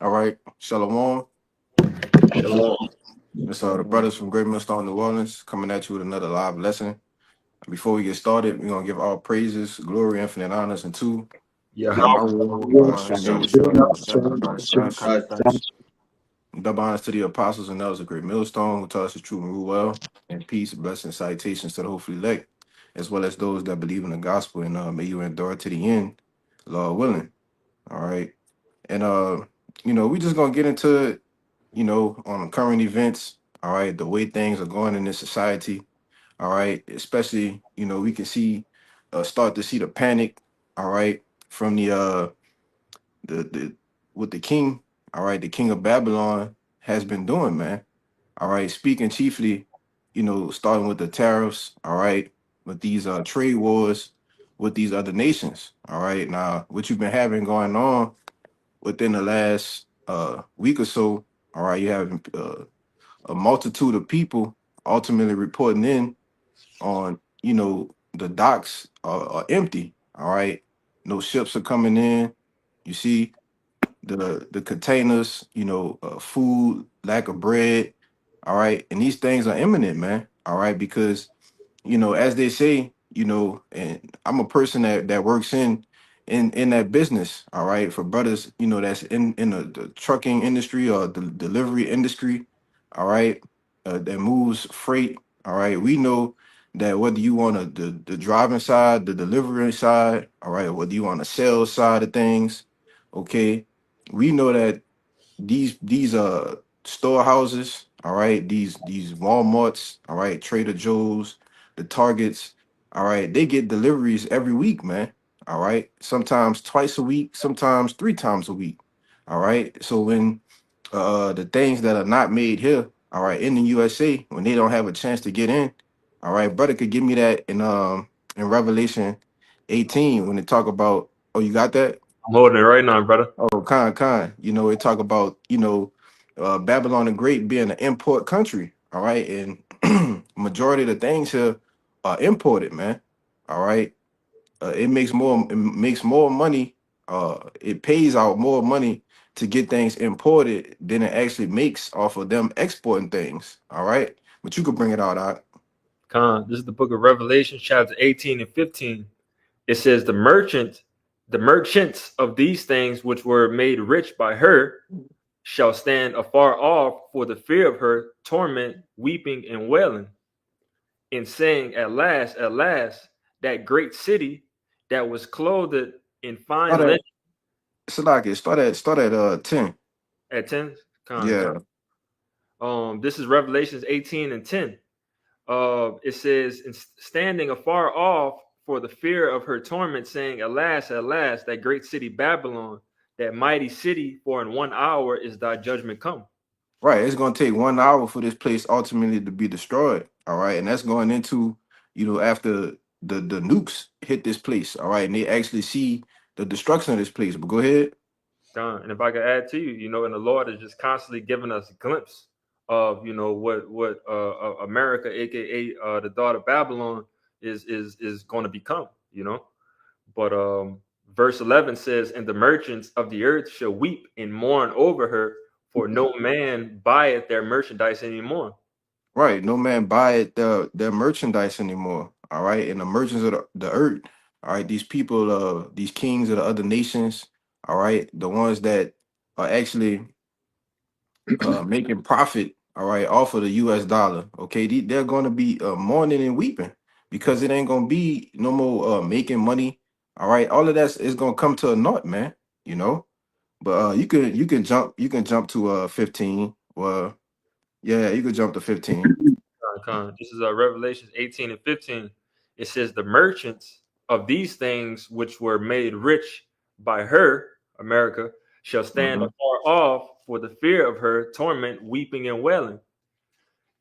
All right, Shalom. Shalom. It's the brothers from Great Millstone, New Orleans, coming at you with another live lesson. Before we get started, we're gonna give all praises, glory, infinite honors, and to Yahweh, double honors to the apostles and elders of Great Millstone, who taught us the truth and rule well, and peace, blessings, salutations to the hopefully elect, as well as those that believe in the gospel, and may you endure to the end, Lord willing. All right, and we just gonna get into it, on current events. All right, the way things are going in this society. All right, especially we can see start to see the panic. All right, from the what the king. All right, the king of Babylon has been doing, man. All right, speaking chiefly, starting with the tariffs. All right, with these trade wars with these other nations. All right, now what you've been having going on within the last week or so. All right, you have a multitude of people ultimately reporting in on the docks are empty. All right, no ships are coming in. You see the containers, food, lack of bread. All right, and these things are imminent, man. All right, because as they say, and I'm a person that works in that business. All right, for brothers, that's in the trucking industry or the delivery industry. All right, that moves freight. All right, we know that whether you on the driving side, the delivery side, all right, whether you on the sales side of things, okay, we know that these storehouses, all right, these Walmarts, all right, Trader Joe's, the Targets, all right, they get deliveries every week, man. All right. Sometimes twice a week, sometimes three times a week. All right. So when the things that are not made here, all right, in the USA, when they don't have a chance to get in, all right, brother could give me that in Revelation 18 when they talk about, oh, you got that? I'm holding it right now, brother. Oh, kind. It talk about, Babylon the Great being an import country. All right. And majority of the things here are imported, man. All right. It makes more money. It pays out more money to get things imported than it actually makes off of them exporting things. All right. But you could bring it out. This is the book of Revelation, chapter 18 and 15. It says, the merchants of these things which were made rich by her shall stand afar off for the fear of her torment, weeping and wailing, and saying, at last, that great city that was clothed in Start fine at linen. Salaki, start at 10. At 10. Yeah. This is Revelations 18 and 10. It says, standing afar off for the fear of her torment, saying, at last, that great city Babylon, that mighty city, for in 1 hour is thy judgment come. Right. It's gonna take 1 hour for this place ultimately to be destroyed. All right. And that's going into, after the nukes hit this place. All right. And they actually see the destruction of this place. But go ahead. And if I could add to you, and the Lord is just constantly giving us a glimpse of, what America, aka the daughter Babylon, is going to become. But verse 11 says, and the merchants of the earth shall weep and mourn over her, for no man buyeth their merchandise anymore. Right. No man buy it their merchandise anymore. All right. And the merchants of the earth, all right, these people, these kings of the other nations, all right, the ones that are actually making profit, all right, off of the US dollar. Okay, they're gonna be mourning and weeping because it ain't gonna be no more making money. All right, all of that is gonna come to a naught, man. You know, but you can jump to 15. Well, yeah, you could jump to 15. This is Revelations 18 and 15. It says, the merchants of these things which were made rich by her, America, shall stand Mhm. afar off for the fear of her torment, weeping and wailing,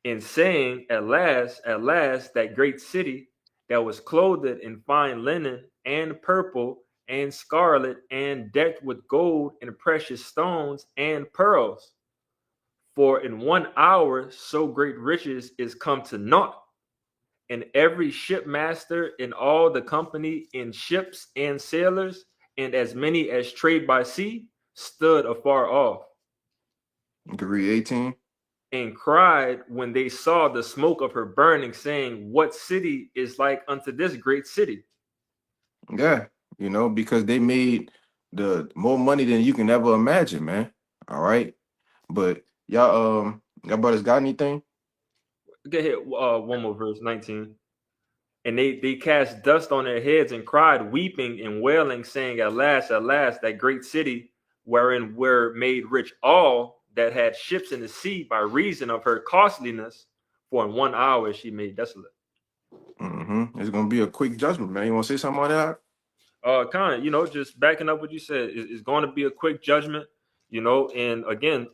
and saying, at last, that great city that was clothed in fine linen and purple and scarlet and decked with gold and precious stones and pearls. For in 1 hour so great riches is come to naught, and every shipmaster in all the company in ships and sailors, and as many as trade by sea, stood afar off. You can read 18. And cried when they saw the smoke of her burning, saying, what city is like unto this great city? Yeah, because they made the more money than you can ever imagine, man. All right. But y'all brothers got anything? Get hit one more verse, 19. And they cast dust on their heads and cried, weeping and wailing, saying, at last, that great city wherein were made rich all that had ships in the sea by reason of her costliness, for in 1 hour she made desolate. It's gonna be a quick judgment, man. You wanna say something on that? Kind of, just backing up what you said, is going to be a quick judgment, and again,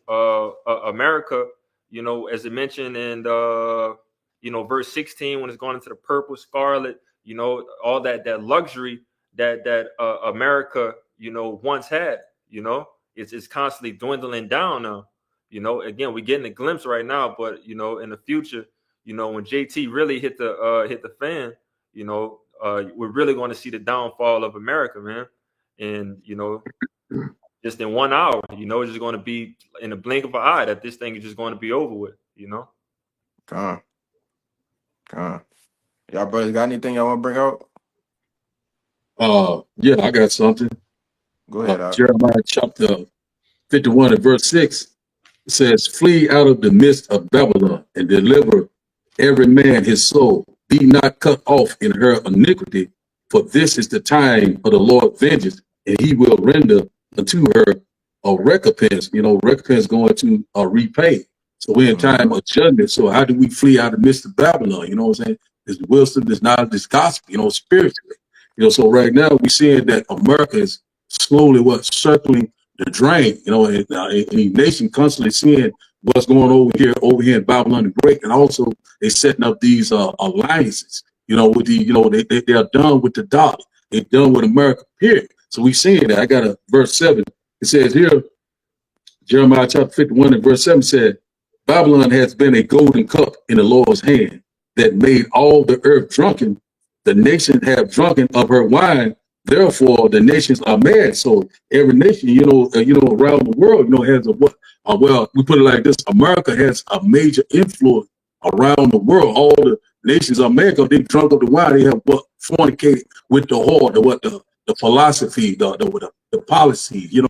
America, as it mentioned in verse 16, when it's going into the purple, scarlet, all that luxury that America, once had, it's constantly dwindling down now. Again, we're getting a glimpse right now, but in the future, when JT really hit the fan, we're really going to see the downfall of America, man. And just in 1 hour, it's just going to be in a blink of an eye that this thing is just going to be over with. Con, con. Y'all brothers got anything y'all wanna bring out? Yeah, I got something. Go ahead, out. Jeremiah chapter 51 and verse 6. It says, flee out of the midst of Babylon and deliver every man his soul. Be not cut off in her iniquity, for this is the time of the Lord vengeance, and he will render unto her a recompense. Recompense going to repay. So we're in time Mm-hmm. of judgment. So how do we flee out of the midst of Babylon? You know what I'm saying? There's wisdom, there's knowledge, there's gospel, spiritually. So right now we're seeing that America is slowly circling the drain, and the nation constantly seeing what's going over here in Babylon the Great, and also they setting up these alliances, with they are done with the dollar, they're done with America, period. So we seeing that. I got a verse 7. It says here, Jeremiah chapter 51 and verse 7 said, Babylon has been a golden cup in the Lord's hand that made all the earth drunken. The nations have drunken of her wine. Therefore, the nations are mad. So every nation, around the world, has a what? Well, we put it like this: America has a major influence around the world. All the nations are mad because they drunk of the wine. They have what fornicated with the whore, the philosophy, the policy,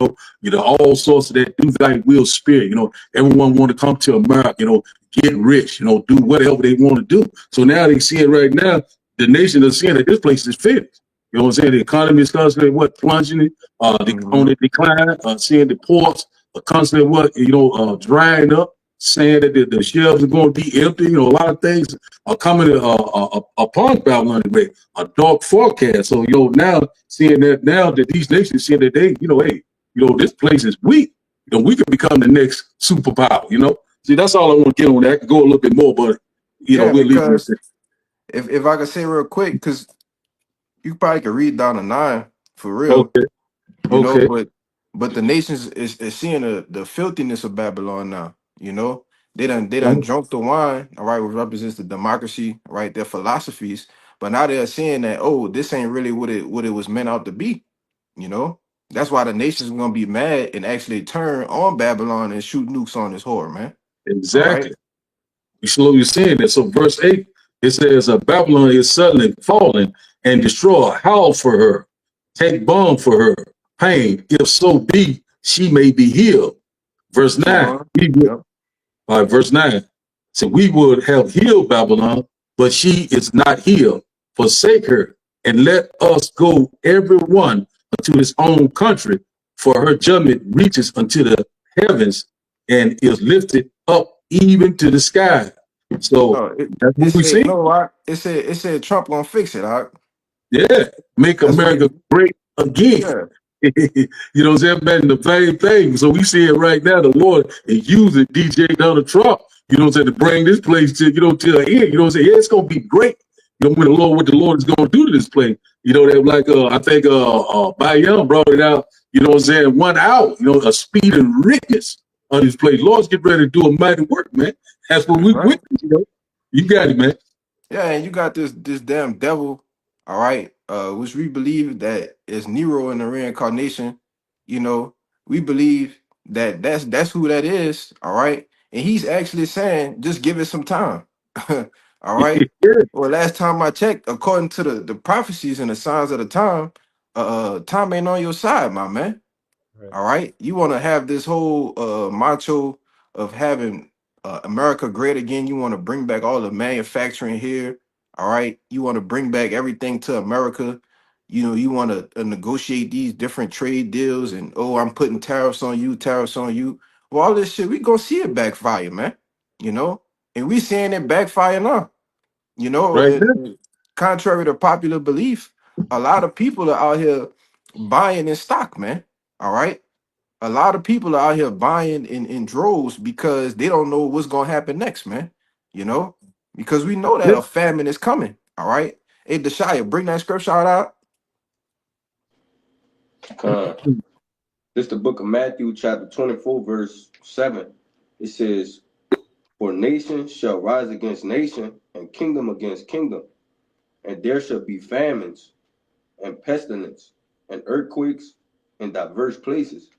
all sorts of that do thy will spirit. Everyone want to come to America, get rich, do whatever they want to do. So now they see it right now. The nation is seeing that this place is finished. You know what I'm saying? The economy is constantly plunging, on Mm-hmm. the decline, seeing the ports are constantly drying up, saying that the shelves are going to be empty. A lot of things are coming upon Babylon today, a dark forecast. So, now seeing that these nations seeing that they, hey, this place is weak. We could become the next superpower. See, that's all I want to get on that. I could go a little bit more, but, Yeah, we'll leave it at because that. if I could say real quick, because you probably could read down the 9 for real, Okay, okay. but the nations is seeing the filthiness of Babylon now. They done drunk the wine, all right, which represents the democracy, right? Their philosophies, but now they're seeing that, oh, this ain't really what it was meant out to be. You know, that's why the nations are gonna be mad and actually turn on Babylon and shoot nukes on this whore, man. All right. Exactly. We slowly seeing that. So verse 8, it says, Babylon is suddenly fallen and destroy. Howl for her. Take balm for her pain. If so be, she may be healed. Verse Keep 9. going. Yep. Verse 9. So we would have healed Babylon, but she is not healed. Forsake her and let us go every one unto his own country, for her judgment reaches unto the heavens and is lifted up even to the sky. So No, it, that's it what we said see. no. It said Trump gonna fix it. Yeah, make That's what America he. great again. Yeah. What I'm saying? Man, the same thing. So we see it right now. The Lord is using DJ Donald Trump, to bring this place to the end. Yeah, it's gonna be great. What the Lord is gonna do to this place. That like I think Bayam brought it out, 1 hour, a speed and richness of this place. Lord's getting ready to do a mighty work, man. That's what That's we right. witness. You got it, man. Yeah, and you got this damn devil, all right, which we believe that is Nero in the reincarnation. You know, we believe. that's who that is. All right. And he's actually saying, just give it some time. All right. Well, last time I checked, according to the prophecies and the signs of the time, time ain't on your side, my man. Right. All right. You want to have this whole macho of having America great again. You want to bring back all the manufacturing here. All right. You want to bring back everything to America. You know, you want to negotiate these different trade deals and, oh, I'm putting tariffs on you, tariffs on you. Well, all this shit, we going to see it backfire, man. You know, and we seeing it backfire now. You know, Right there. contrary to popular belief, a lot of people are out here buying in stock, man. All right, a lot of people are out here buying in droves because they don't know what's gonna happen next, man. You know, because we know that Yeah. a famine is coming. All right. Hey, Deshaya, bring that scripture out. Con. This the book of Matthew, chapter 24, verse 7. It says, "For nation shall rise against nation, and kingdom against kingdom, and there shall be famines, and pestilence, and earthquakes in diverse places."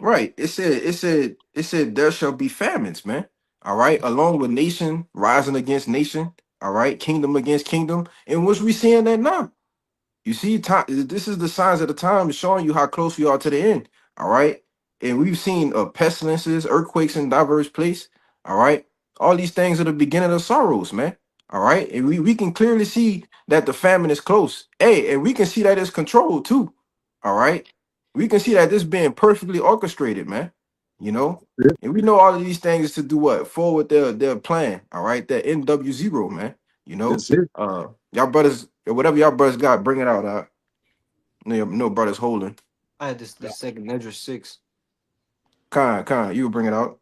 Right. It said there shall be famines, man. All right, along with nation rising against nation. All right, kingdom against kingdom. And what's we seeing that now? You see, time. This is the signs of the time showing you how close we are to the end. All right, and we've seen pestilences, earthquakes in diverse place. All right, all these things are the beginning of sorrows, man. All right, and we can clearly see that the famine is close. Hey, and we can see that it's controlled too. All right, we can see that this being perfectly orchestrated, man. You know, and we know all of these things to do what forward their plan. All right, that NW0, man. You know, That's it. y'all brothers, whatever y'all brothers got, bring it out. No brothers holding. I had this the second Edra 6. Con, you will bring it out.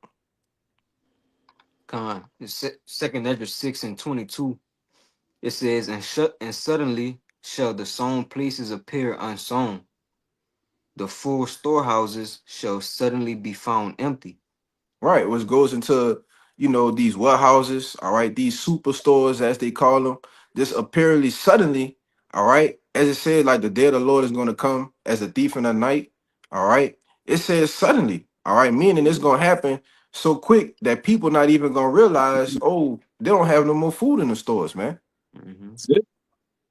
Second Edra 6:22. It says, and suddenly shall the sown places appear unsown. The full storehouses shall suddenly be found empty. Right, which goes into these warehouses. All right, these superstores as they call them. Just apparently suddenly. All right, as it said, like the day of the Lord is going to come as a thief in the night. All right, it says suddenly. All right, meaning it's going to happen so quick that people not even going to realize. Oh, they don't have no more food in the stores, man. Mm-hmm. That's it.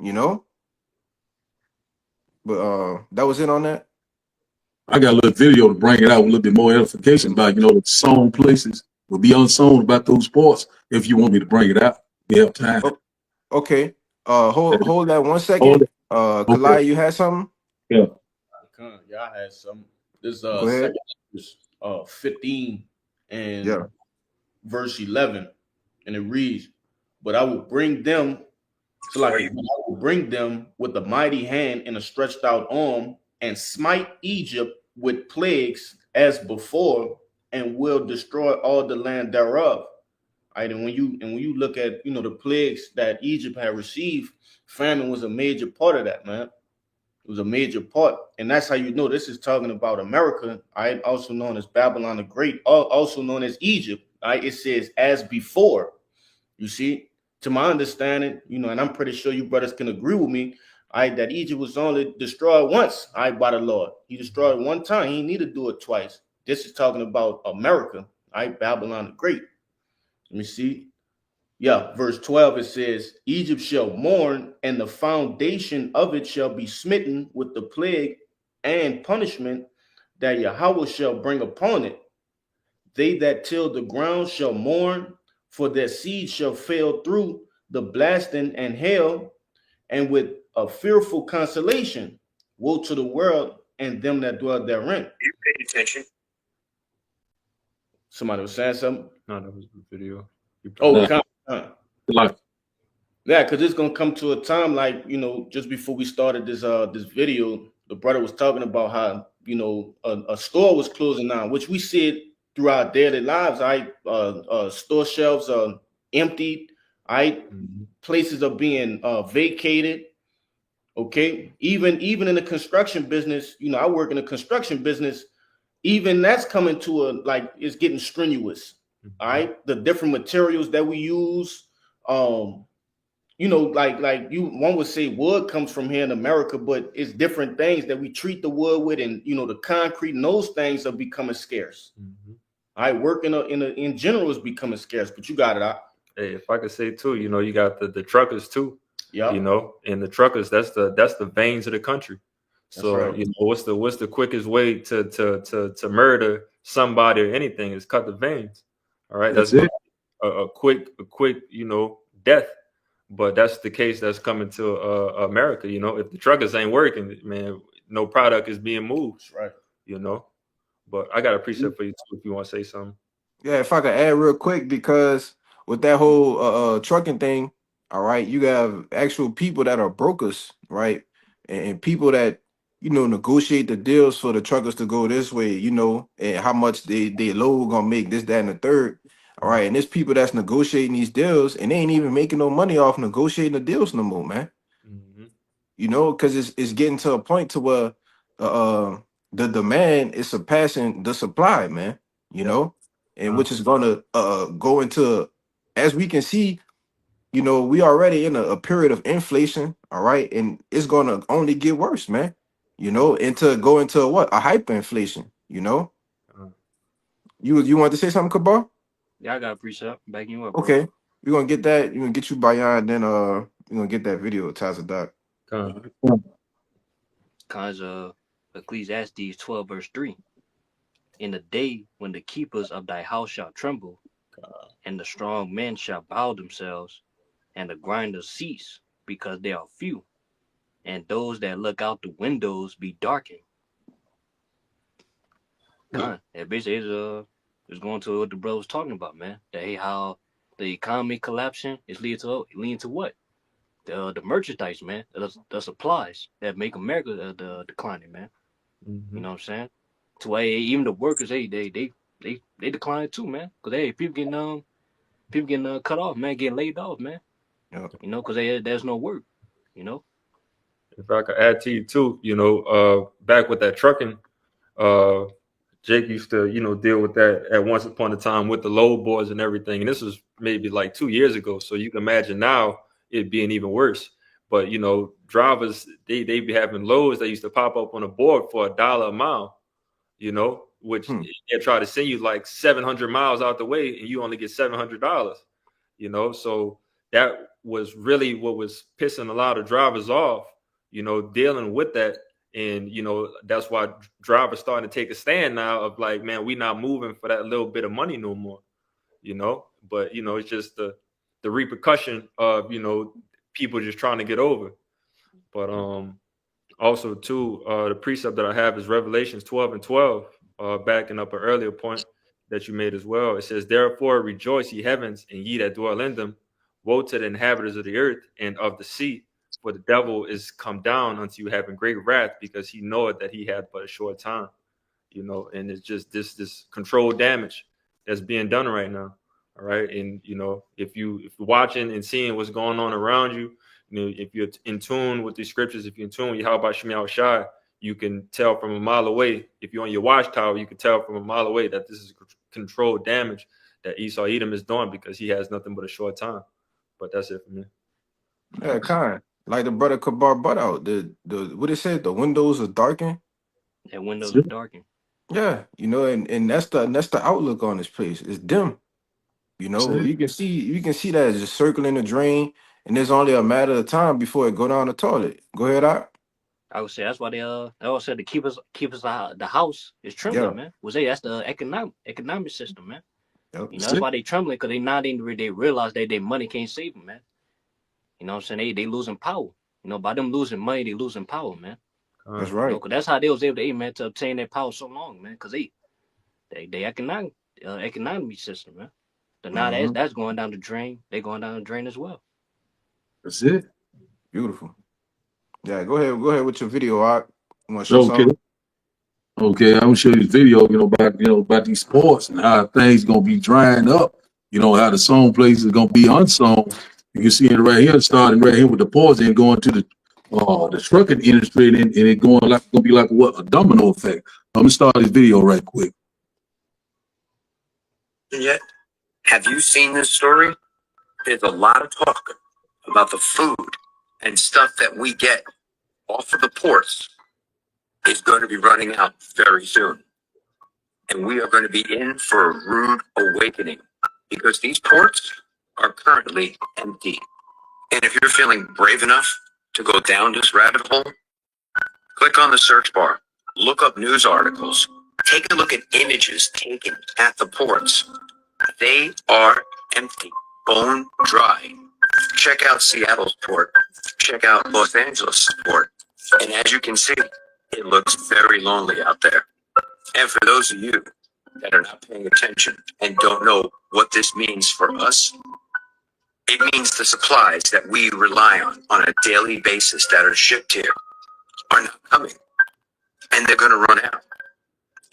You know. But that was it on that. I got a little video to bring it out with a little bit more edification about, the sown places will be unsown about those parts. If you want me to bring it out, we have time. Oh, okay. Hold that one Hold second. it. Okay. Kalai, you had something? Yeah. Yeah, I had some. This Go ahead. second is 15 and Yeah. verse 11, and it reads, "But I will bring them to like I will bring them with a mighty hand and a stretched out arm, and smite Egypt with plagues as before, and will destroy all the land thereof." Right, and when you look at the plagues that Egypt had received, famine was a major part of that, man. It was a major part, and that's how you know this is talking about America, right? Also known as Babylon the Great, also known as Egypt. Right? It says as before. You see, to my understanding, and I'm pretty sure you brothers can agree with me, right, that Egypt was only destroyed once, right, by the Lord. He destroyed one time. He didn't need to do it twice. This is talking about America, right? Babylon the Great. Let me see. Yeah, verse 12, it says, Egypt shall mourn, and the foundation of it shall be smitten with the plague and punishment that Yahweh shall bring upon it. They that till the ground shall mourn, for their seed shall fail through the blasting and hail, and with a fearful consolation. Woe to the world and them that dwell therein. You paid attention. Somebody was saying something? No, that was the video. Oh, Nah. Like, yeah, because it's gonna come to a time like just before we started this video, the brother was talking about how a store was closing down, which we see it through our daily lives. Right, store shelves are emptied. Right, places are being vacated. Okay, even in the construction business, I work in the construction business. Even that's coming to it's getting strenuous. All right, the different materials that we use. you know, like you one would say wood comes from here in America, but it's different things that we treat the wood with, and you know, the concrete and those things are becoming scarce. Mm-hmm. All right, work in general is becoming scarce, but you got it out. Hey, if I could say too, you know, you got the truckers too, you Yeah, know, and the truckers, that's the veins of the country. that's So, right. you know, what's the quickest way to murder somebody or anything is cut the veins. All right, that's That's gonna it. be a quick, you know, death. But that's the case that's coming to America. You know, if the truckers ain't working, man, no product is being moved. That's right. You know, but I got a precept for you too if you want to say something. Yeah, if I could add real quick, because with that whole trucking thing, all right, you have actual people that are brokers, right? And people that, negotiate the deals for the truckers to go this way, and how much they load gonna make this, that, and the third. All right. And there's people that's negotiating these deals and they ain't even making no money off negotiating the deals no more, man. Mm-hmm. Because it's getting to a point to where the demand is surpassing the supply, man. You Yep. know, and which is gonna go into, as we can see, we already in a period of inflation, all right, and it's gonna only get worse, man. And to go into what, a hyperinflation. Uh, You want to say something, Kabar? Yeah, I got a precept. Backing you up, bro. Okay, we're gonna get that. We're gonna get you Bayan, then we're gonna get that video of Tazadak. Con. Cause Ecclesiastes 12 verse 3. In the day when the keepers of thy house shall tremble, and the strong men shall bow themselves, and the grinders cease, because they are few, and those that look out the windows be darkened. That basically is going to what the brother was talking about, man. That hey, how the economy collapsing is leading to what? The merchandise, man. The supplies that make America declining, man. Mm-hmm. You know what I'm saying? To where even the workers, they decline too, man. Cause hey, people getting cut off, man, getting laid off, man. Yeah. Cause there's no work. You know. If I could add to you too, back with that trucking, uh, Jake used to, deal with that at once upon a time with the load boards and everything. And this was maybe like 2 years ago. So you can imagine now it being even worse. But drivers they be having loads that used to pop up on a board for $1 a mile, which Hmm. they try to send you like 700 miles out the way and you only get $700. So that was really what was pissing a lot of drivers off, dealing with that. And that's why drivers starting to take a stand now of like, man, we not moving for that little bit of money no more, but it's just the repercussion of people just trying to get over. But also too, the precept that I have is Revelations 12:12, backing up an earlier point that you made as well. It says, therefore rejoice, ye heavens, and ye that dwell in them. Woe to the inhabitants of the earth and of the sea, for the devil is come down unto you having great wrath, because he knoweth that he had but a short time. And it's just this controlled damage that's being done right now. All right. And if you're watching and seeing what's going on around you, if you're in tune with these scriptures, if you're in tune with how about Shemiah Shai, you can tell from a mile away. If you're on your watchtower, you can tell from a mile away that this is controlled damage that Esau Edom is doing, because he has nothing but a short time. But that's it for me. Yeah, kind. Like the brother Kabar butt out. The what it said, the windows are darkened. That windows are darkened. Yeah, and that's the outlook on this place. It's dim. You can see that it's just circling the drain, and it's only a matter of time before it go down the toilet. Go ahead, out. I would say that's why they all said the keepers the house is trembling, Yeah. man. Was that's the economic system, man. Yep. That's why they trembling, because they realize that their money can't save them, man. You know what I'm saying? They losing power. By them losing money, they losing power, man. That's right. Cause that's how they was able to, man, to obtain their power so long, man. Cause they economic system, man. So now Hmm. that's going down the drain. They going down the drain as well. That's it. Beautiful. Yeah, go ahead with your video, Art. You want to show Okay. something? Okay, I'm gonna show you this video, about these sports and how things gonna be drying up. How the sown places are gonna be unsown. You can see it right here, starting right here with the pause and going to the trucking industry, and it gonna be like what, a domino effect. I'm gonna start this video right quick. Yet, have you seen this story? There's a lot of talk about the food and stuff that we get off of the ports is going to be running out very soon. And we are going to be in for a rude awakening because these ports are currently empty. And if you're feeling brave enough to go down this rabbit hole, click on the search bar, look up news articles, take a look at images taken at the ports. They are empty, bone dry. Check out Seattle's port, check out Los Angeles' port. And as you can see, it looks very lonely out there. And for those of you that are not paying attention and don't know what this means for us, it means the supplies that we rely on a daily basis that are shipped here are not coming. And they're going to run out.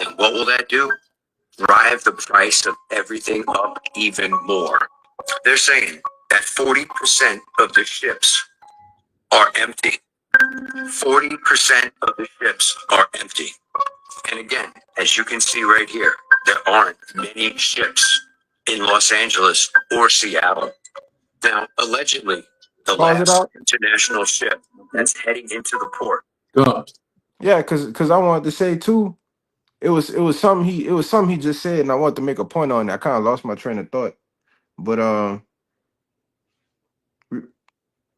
And what will that do? Drive the price of everything up even more. They're saying that 40% of the ships are empty. 40% of the ships are empty. And again, as you can see right here, there aren't many ships in Los Angeles or Seattle. Now, allegedly, the Pause it last out. international ship that's heading into the port. God. Yeah, cause I wanted to say too. It was something he just said, and I wanted to make a point on it. I kind of lost my train of thought, but re-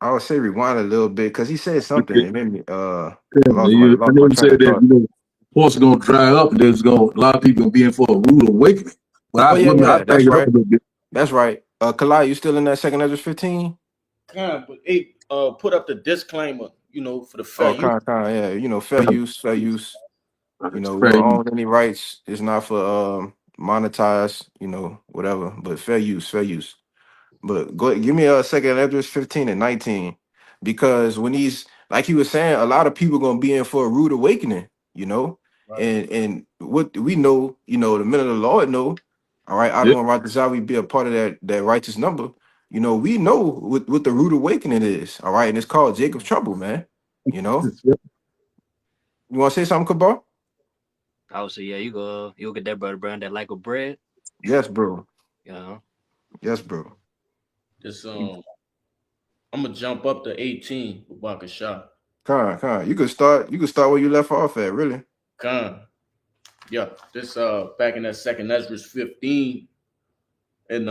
I would say rewind a little bit because he said something. It made me I lost my I lost know my you train said of that, thought. ports are gonna dry up and there's gonna a lot of people gonna be in for a rude awakening. Oh But yeah, I yeah, back that's it up right. a little bit. That's right. Kalai, you still in that second Ezra 15? But hey, put up the disclaimer, for the fair Oh, use. yeah. Fair use, fair use. It's We don't crazy. own any rights. It's not for monetize, whatever. But fair use, fair use. But go give me a second address 15 and 19. Because when he's like he was saying, a lot of people gonna be in for a rude awakening, Right. and what we know, the men of the Lord know, all right, I Yeah. don't want Ratazawi be a part of that righteous number. We know what the rude awakening is, all right, and it's called Jacob's trouble, man. You know, Yeah. you want to say something, Kabar? I would say, yeah, you'll get that butter brand that like a bread. Yes, bro. You know. Yes, bro. This I'm gonna jump up to 18 with Bakasha. Khan. You could start where you left off at, really. Khan. Yeah, this back in that second Ezra 15 and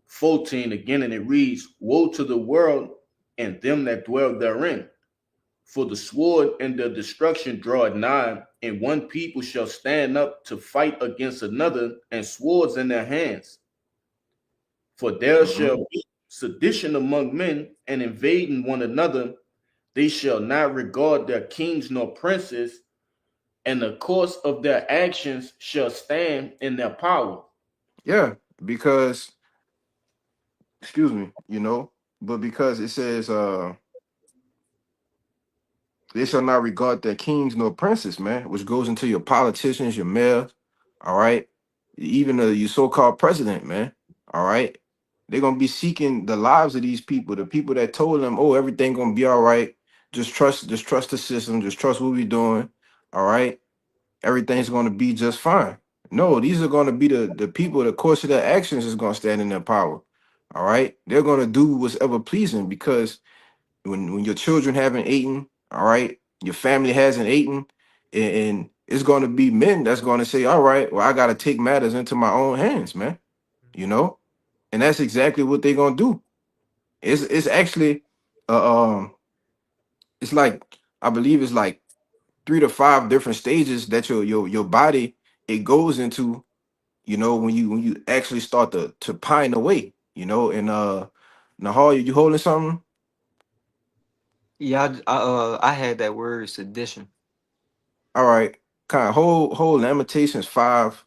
14 again, and it reads, "Woe to the world and them that dwell therein, for the sword and the destruction draweth nigh, and one people shall stand up to fight against another, and swords in their hands. For there Hmm. shall be sedition among men, and invading one another. They shall not regard their kings nor princes, and the course of their actions shall stand in their power." Yeah, because excuse me, but because it says they shall not regard their kings nor princes, man, which goes into your politicians, your mayors, all right, even your so-called president, man, all right. They're gonna be seeking the lives of these people, the people that told them, oh, everything gonna be all right. Just trust the system, just trust what we're doing, all right. Everything's gonna be just fine. No, these are gonna be the people, the course of their actions is gonna stand in their power. All right. They're gonna do what's ever pleasing because when your children haven't eaten, all right, your family hasn't eaten, and it's going to be men that's going to say, all right, well, I got to take matters into my own hands, man, you know, and that's exactly what they're going to do. It's actually, um, it's like I believe it's like 3 to 5 different stages that your body it goes into, when you actually start to pine away, and Nahal, you holding something? Yeah, I had that word sedition. All right, kind of hold Lamentations 5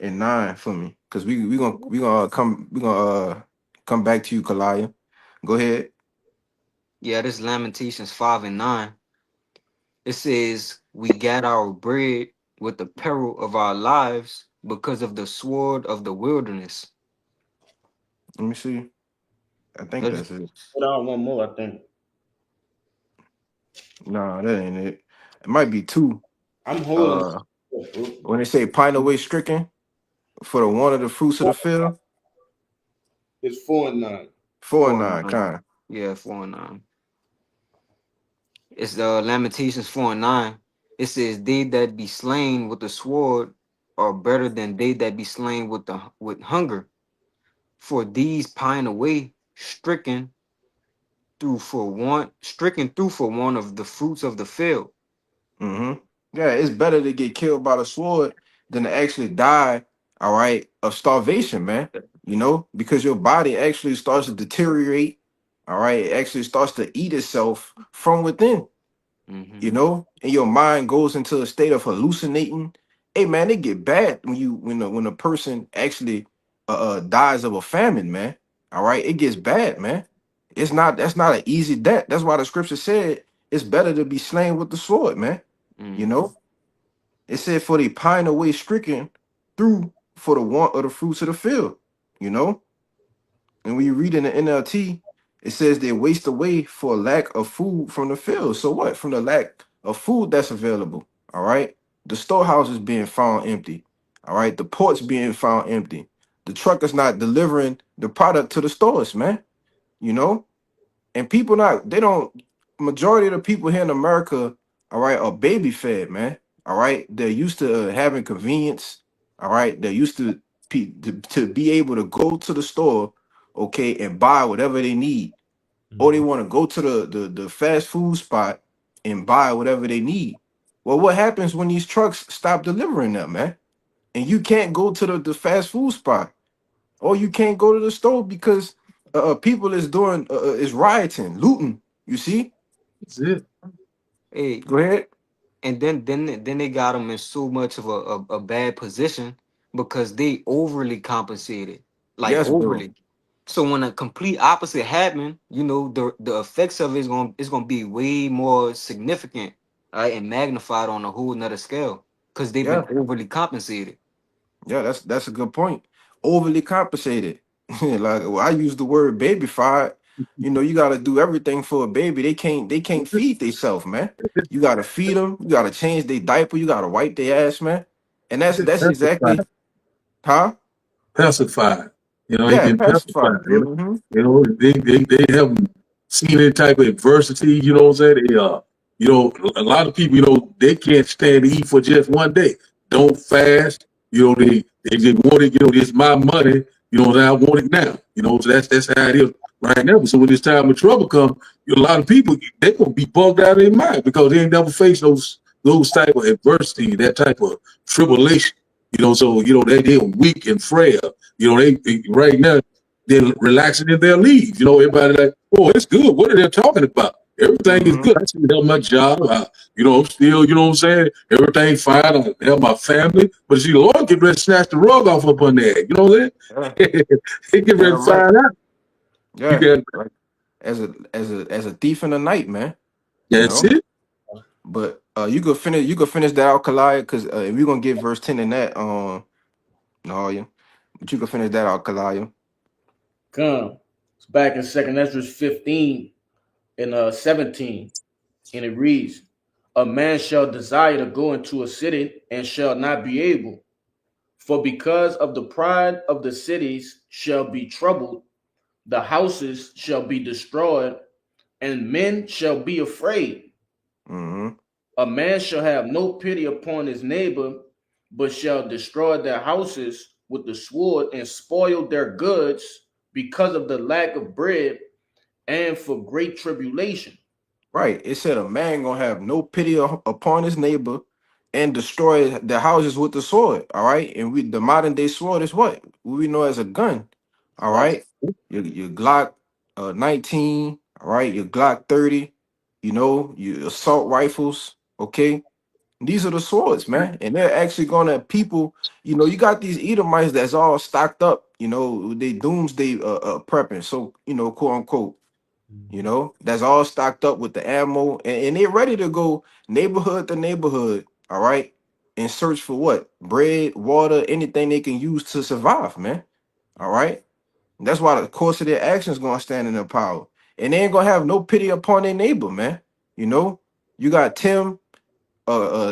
and 9 for me, cause we gonna come back to you, Kalaya. Go ahead. Yeah, this Lamentations 5 and 9. It says, "We got our bread with the peril of our lives because of the sword of the wilderness." Let me see. I think That's- that's it. Put on one more, I think. Nah, that ain't it. It might be two. I'm holding. Uh, when they say pine away stricken for the one of the fruits of the field, It's 4 and 9. 4 and four and 9, nine. kind. Yeah, 4 and 9. It's Lamentations 4 and 9. It says, "They that be slain with the sword are better than they that be slain with hunger. For these pine away, stricken through for one of the fruits of the field." Hmm. Yeah, it's better to get killed by the sword than to actually die, all right, of starvation, man. You know, because your body actually starts to deteriorate, all right, it actually starts to eat itself from within, Mm-hmm. you know, and your mind goes into a state of hallucinating. Hey man, it get bad when a person actually dies of a famine, man. All right, it gets bad, man. That's not an easy death. That's why the scripture said it's better to be slain with the sword, man. You Mm-hmm. know, it said for they pine away stricken through for the want of the fruits of the field, you know. And when you read in the NLT, it says they waste away for lack of food from the field. So what? From the lack of food that's available. All right. The storehouses being found empty. All right. The ports being found empty. The truckers not delivering the product to the stores, man. You know? And people not, they don't, majority of the people here in America, all right, are baby fed, man. All right. They're used to having convenience. All right. They're used to be able to go to the store, okay, and buy whatever they need. Or they Mhm. want to go to the fast food spot and buy whatever they need. Well, what happens when these trucks stop delivering them, man? And you can't go to the fast food spot, or you can't go to the store because people is rioting, looting. You see? That's it. Hey, Go ahead. and then they got them in so much of a bad position because they overly compensated, like Yes, bro. overly. So when a complete opposite happen, the effects of it is gonna be way more significant, right, and magnified on a whole nother scale because they've been Yeah, overly compensated. yeah. That's a good point. Overly compensated. Like well, I use the word babyfied. You know, you got to do everything for a baby. They can't feed themselves, man. You got to feed them. You got to change their diaper. You got to wipe their ass, man. And that's Pacified. exactly, huh? Pacified. You know, he Yeah, been pacified. pacified. Hmm. They haven't seen any type of adversity. You know what I'm saying? A lot of people, they can't stand to eat for just one day. Don't fast. They just want it. It's my money. I want it now. So that's how it is right now. So when this time of trouble comes, a lot of people they gonna be bugged out of their mind because they ain't never faced those type of adversity, that type of tribulation. So they're weak and frail. They right now they're relaxing in their leaves. Everybody like, oh, it's good. What are they talking about? Everything is Hmm. good. I still have my job. I'm still, you know what I'm saying? Everything fine. I have my family. But see, the Lord get ready to snatch the rug off up on there. You know what Yeah, I'm saying? He get ready to damn right. find out. You Yeah, got like as a thief in the night, man. You that's know. it. But you could finish that out, Kalaya, because we're gonna get verse 10 in that no, yeah. But you can finish that out, Kalaya. Come. It's back in Second Ezra 15 and 17. And it reads, a man shall desire to go into a city and shall not be able. For because of the pride of the cities shall be troubled, the houses shall be destroyed, and men shall be afraid. Mm-hmm. A man shall have no pity upon his neighbor, but shall destroy their houses with the sword and spoil their goods because of the lack of bread and for great tribulation. Right. It said a man gonna have no pity upon his neighbor and destroy the houses with the sword. All right. And the modern day sword is what we know as a gun. All Right. right. Your Glock 19. All right. Your Glock 30. You know your assault rifles. Okay. These are the swords, man, and they're actually gonna people. You know, you got these Edomites that's all stocked up. You know, they doomsday prepping. So quote unquote. That's all stocked up with the ammo, and they're ready to go neighborhood to neighborhood. All right, and search for what bread, water, anything they can use to survive, man. All right, and that's why the course of their actions gonna stand in their power, and they ain't gonna have no pity upon their neighbor, man. You know, you got Tim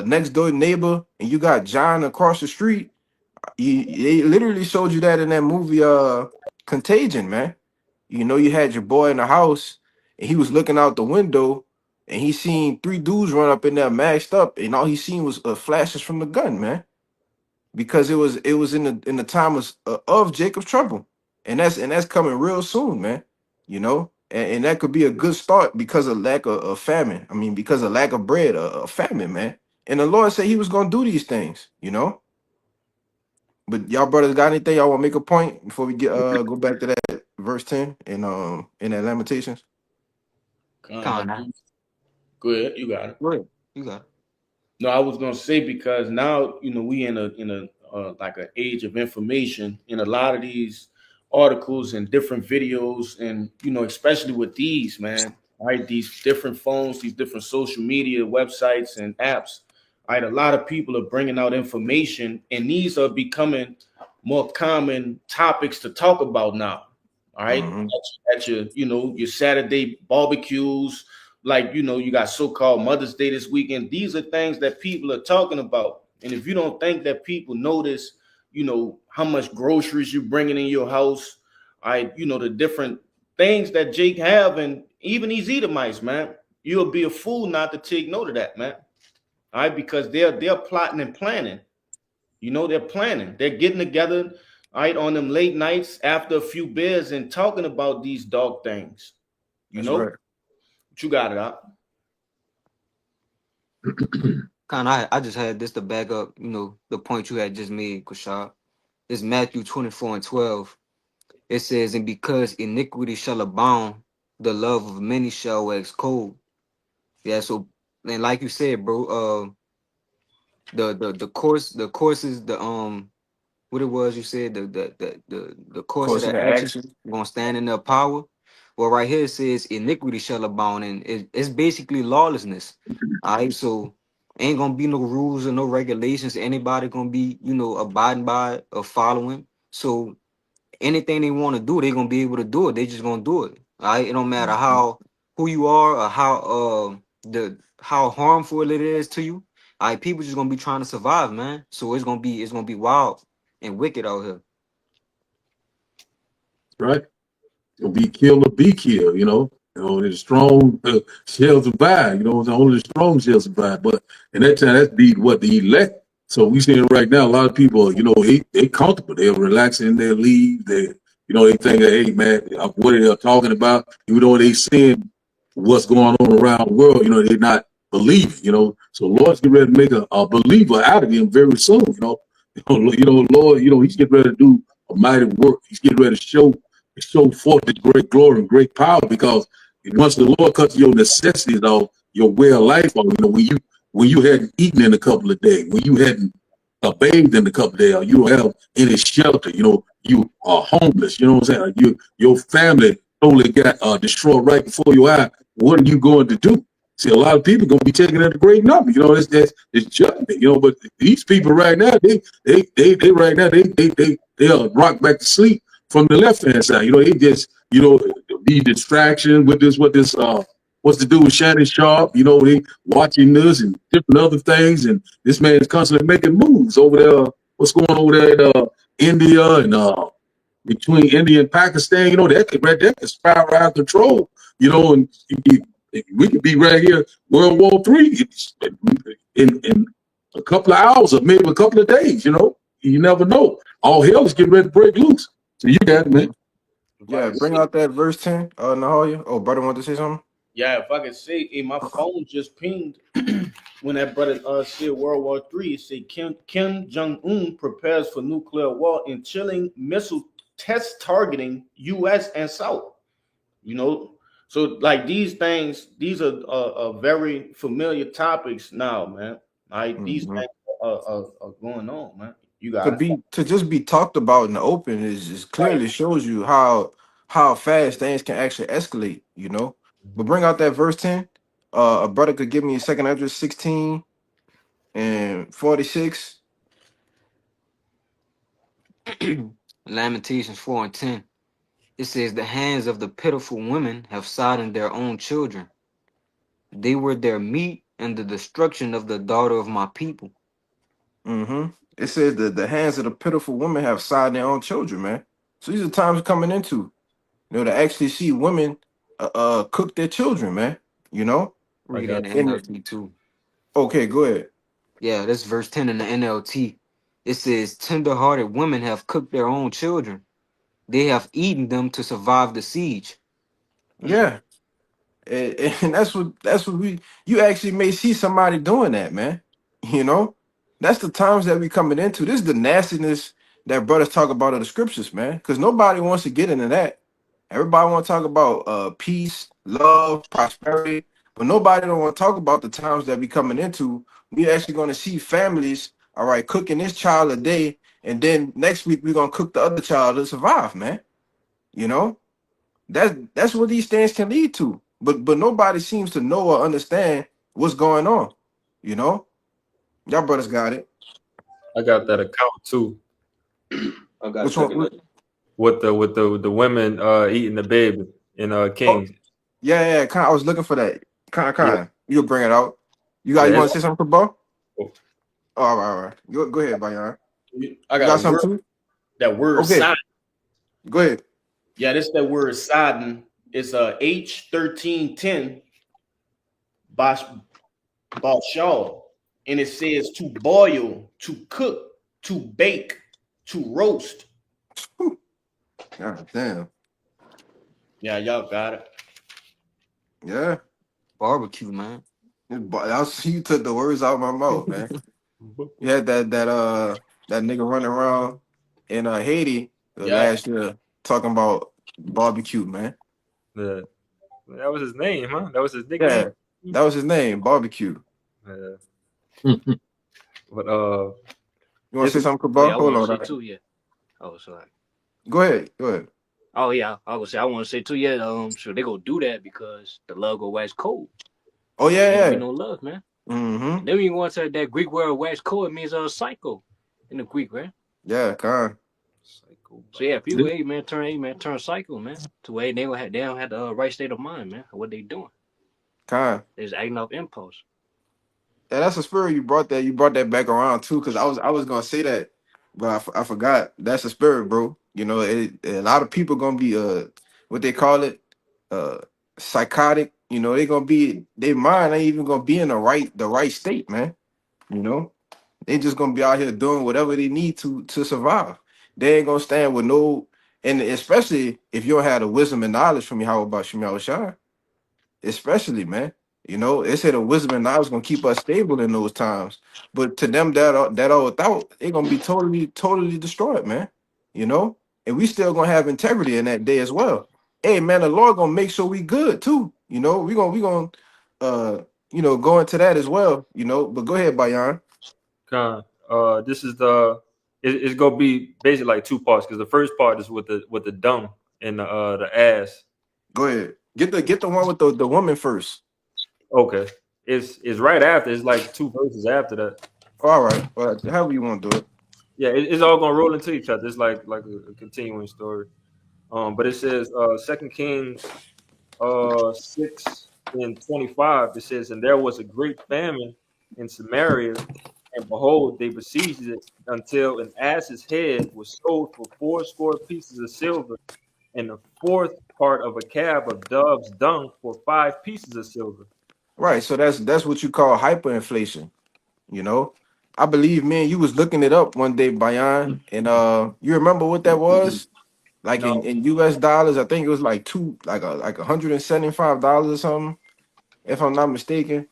next door neighbor, and you got John across the street. They literally showed you that in that movie, Contagion, man. You know, you had your boy in the house, and he was looking out the window, and he seen 3 dudes run up in there maxed up, and all he seen was flashes from the gun, man. Because it was in the time of Jacob's trouble, and that's coming real soon, man. And that could be a good start because of lack of famine. I mean, because of lack of bread, a famine, man. And the Lord said He was gonna do these things. But y'all brothers got anything y'all want to make a point before we get go back to that verse 10 in that Lamentations? Con, I Con, do. Go ahead, you got it. go ahead. You got it. No, I was gonna say because now we in a like an age of information, and a lot of these articles and different videos, and especially with these, man, right? These different phones, these different social media websites and apps, right? A lot of people are bringing out information, and these are becoming more common topics to talk about now. All right, Mm-hmm. at your your Saturday barbecues, like you got so-called Mother's Day this weekend. These are things that people are talking about, and if you don't think that people notice how much groceries you bringing in your house, the different things that Jake have, and even these Edomites, man, you'll be a fool not to take note of that, man. All right, because they're plotting and planning. They're planning, they're getting together, all right, on them late nights after a few beers and talking about these dog things. That's right. But you got it out. Con, I just had this to back up, the point you had just made, Kushab. It's Matthew 24:12. It says, and because iniquity shall abound, the love of many shall wax cold. Yeah, so, and like you said, bro, the courses, what it was you said, the Of course of course, in the the action action. gonna stand in their power. Well, right here it says iniquity shall abound, and it's basically lawlessness. All right, so ain't gonna be no rules or no regulations. Anybody gonna be abiding by or following. So anything they want to do, they're gonna be able to do it. They just gonna do it. All right, it don't matter how who you are or how harmful it is to you. All right, people just gonna be trying to survive, man. So it's gonna be wild and wicked out here. right? You'll be killed or be killed, the strong shall survive, only the strong shall survive. But in that time, that's the elect. So we seeing right now, a lot of people, they comfortable, they're relaxing in their leave, they think, hey man, what are they talking about? Even though they seeing what's going on around the world, they're not believing, So Lord's getting ready to make a believer out of them very soon, Lord, He's getting ready to do a mighty work. He's getting ready to show forth the great glory and great power, because once the Lord cuts your necessities off, your way of life off, when you hadn't eaten in a couple of days, when you hadn't bathed in a couple of days, or you don't have any shelter, you are homeless, what I'm saying? Your family totally got destroyed right before your eye. What are you going to do? See, a lot of people gonna be taking it a great number, it's judgment, but these people right now, they right now, they are rocked back to sleep from the left hand side. They just, be distraction with this, what's to do with Shannon Sharp, they watching this and different other things, and this man is constantly making moves over there. What's going on over there in India and between India and Pakistan, that could spiral out of control, and we could be right here, World War III, in a couple of hours or maybe a couple of days, you never know. All hell is getting ready to break loose. So you got it, man. If I Yeah, could bring say, out that verse 10, Nahalia. Oh, brother want to say something? yeah, if I could say, hey, my phone just pinged when that brother said World War III. It said Kim Jong Un prepares for nuclear war and chilling missile test targeting U.S. and South. You know, so like these things, these are very familiar topics now, man. Like these Mhm. things are going on, man. You To got it. be to just be talked about in the open is Right. clearly shows you how fast things can actually escalate. But bring out that verse 10. A brother could give me a second address 16 and 46. Lamentations 4:10. It says, the hands of the pitiful women have sodden their own children. They were their meat and the destruction of the daughter of my people. It says that the hands of the pitiful women have sighed their own children, man. So these are times we're coming into, to actually see women cook their children, man. You know. I Read got in the And NLT too. okay, go ahead. Yeah, this verse 10 in the NLT. It says, tender-hearted women have cooked their own children. They have eaten them to survive the siege. Yeah, and that's what we. You actually may see somebody doing that, man. You know, that's the times that we coming into. This is the nastiness that brothers talk about in the scriptures, man. Because nobody wants to get into that. Everybody want to talk about peace, love, prosperity, but nobody don't want to talk about the times that we coming into. We actually going to see families, all right, cooking this child a day, and then next week we're gonna cook the other child to survive, man. You know, that's what these things can lead to. But nobody seems to know or understand what's going on. You know, y'all brothers got it. I got that account too I got Which one? second. with the women eating the baby in Oh, Kings. yeah. Kind. I was looking for that. Kind. Yeah, You'll bring it out. You yeah. want to say something, football? Oh, Oh, all right. Go ahead, Bayan. I You got got a word. something too? That word Okay, side. go ahead. Yeah, this that word siding. It's H1310 Bash Bashal. And it says to boil, to cook, to bake, to roast. God damn. Yeah, y'all got it. Yeah. Barbecue, man. But I see you took the words out of my mouth, man. You had that nigga running around in Haiti Yeah. last year talking about barbecue, man. yeah. That was his name, huh? That was his nickname. Yeah, that was his name, barbecue. Yeah. Mhm. But You want this to say something, Oh Kabal? yeah, I Hold want to on. say All right. too. Yeah. Oh, sorry. Go ahead. Go ahead. Oh yeah, I was say I want to say too. Yeah. So they gonna do that because the love go wax cold. Oh Ain't gonna yeah, be yeah. no love, man. Mm-hmm. And then when you go into that Greek word wax cold, it means psycho in the Greek, right? Yeah, con. Psycho So yeah, Bible. people, hey man, turn psycho, man. To where they don't have the right state of mind, man. What they doing? Con. They just acting off impulse. Yeah, that's a spirit you brought that. You brought that back around too, because I was gonna say that, but I forgot. That's a spirit, bro. You know, a lot of people gonna be what they call it, uh, psychotic. You know, they gonna be their mind ain't even gonna be in the right state, man. You know, they just gonna be out here doing whatever they need to survive. They ain't gonna stand with no, and especially if you don't have the wisdom and knowledge from Yahweh about Shemel Shai, especially, man. You know, they say the wisdom and knowledge gonna keep us stable in those times. But to them that are without, they're gonna be totally destroyed, man. You know, and we still gonna have integrity in that day as well. Hey, man, the Lord gonna make sure we good too. You know, we gonna uh go into that as well. You know, but go ahead, Bayan. Con. This is it's gonna be basically like two parts because the first part is with the dung and the ass. Go ahead. Get the one with the woman first. Okay, it's right after. It's like two verses after that. All right. Well, however you want to do it. Yeah, it's all gonna roll into each other. It's like a continuing story. But it says Second Kings 6:25. It says, and there was a great famine in Samaria, and behold, they besieged it until an ass's head was sold for 80 pieces of silver, and the fourth part of a cab of dove's dung for 5 pieces of silver. Right. So that's what you call hyperinflation. You know, I believe, man, you was looking it up one day, Bayan, and you remember what that was? Like No, in US dollars, I think it was like $175 or something, if I'm not mistaken.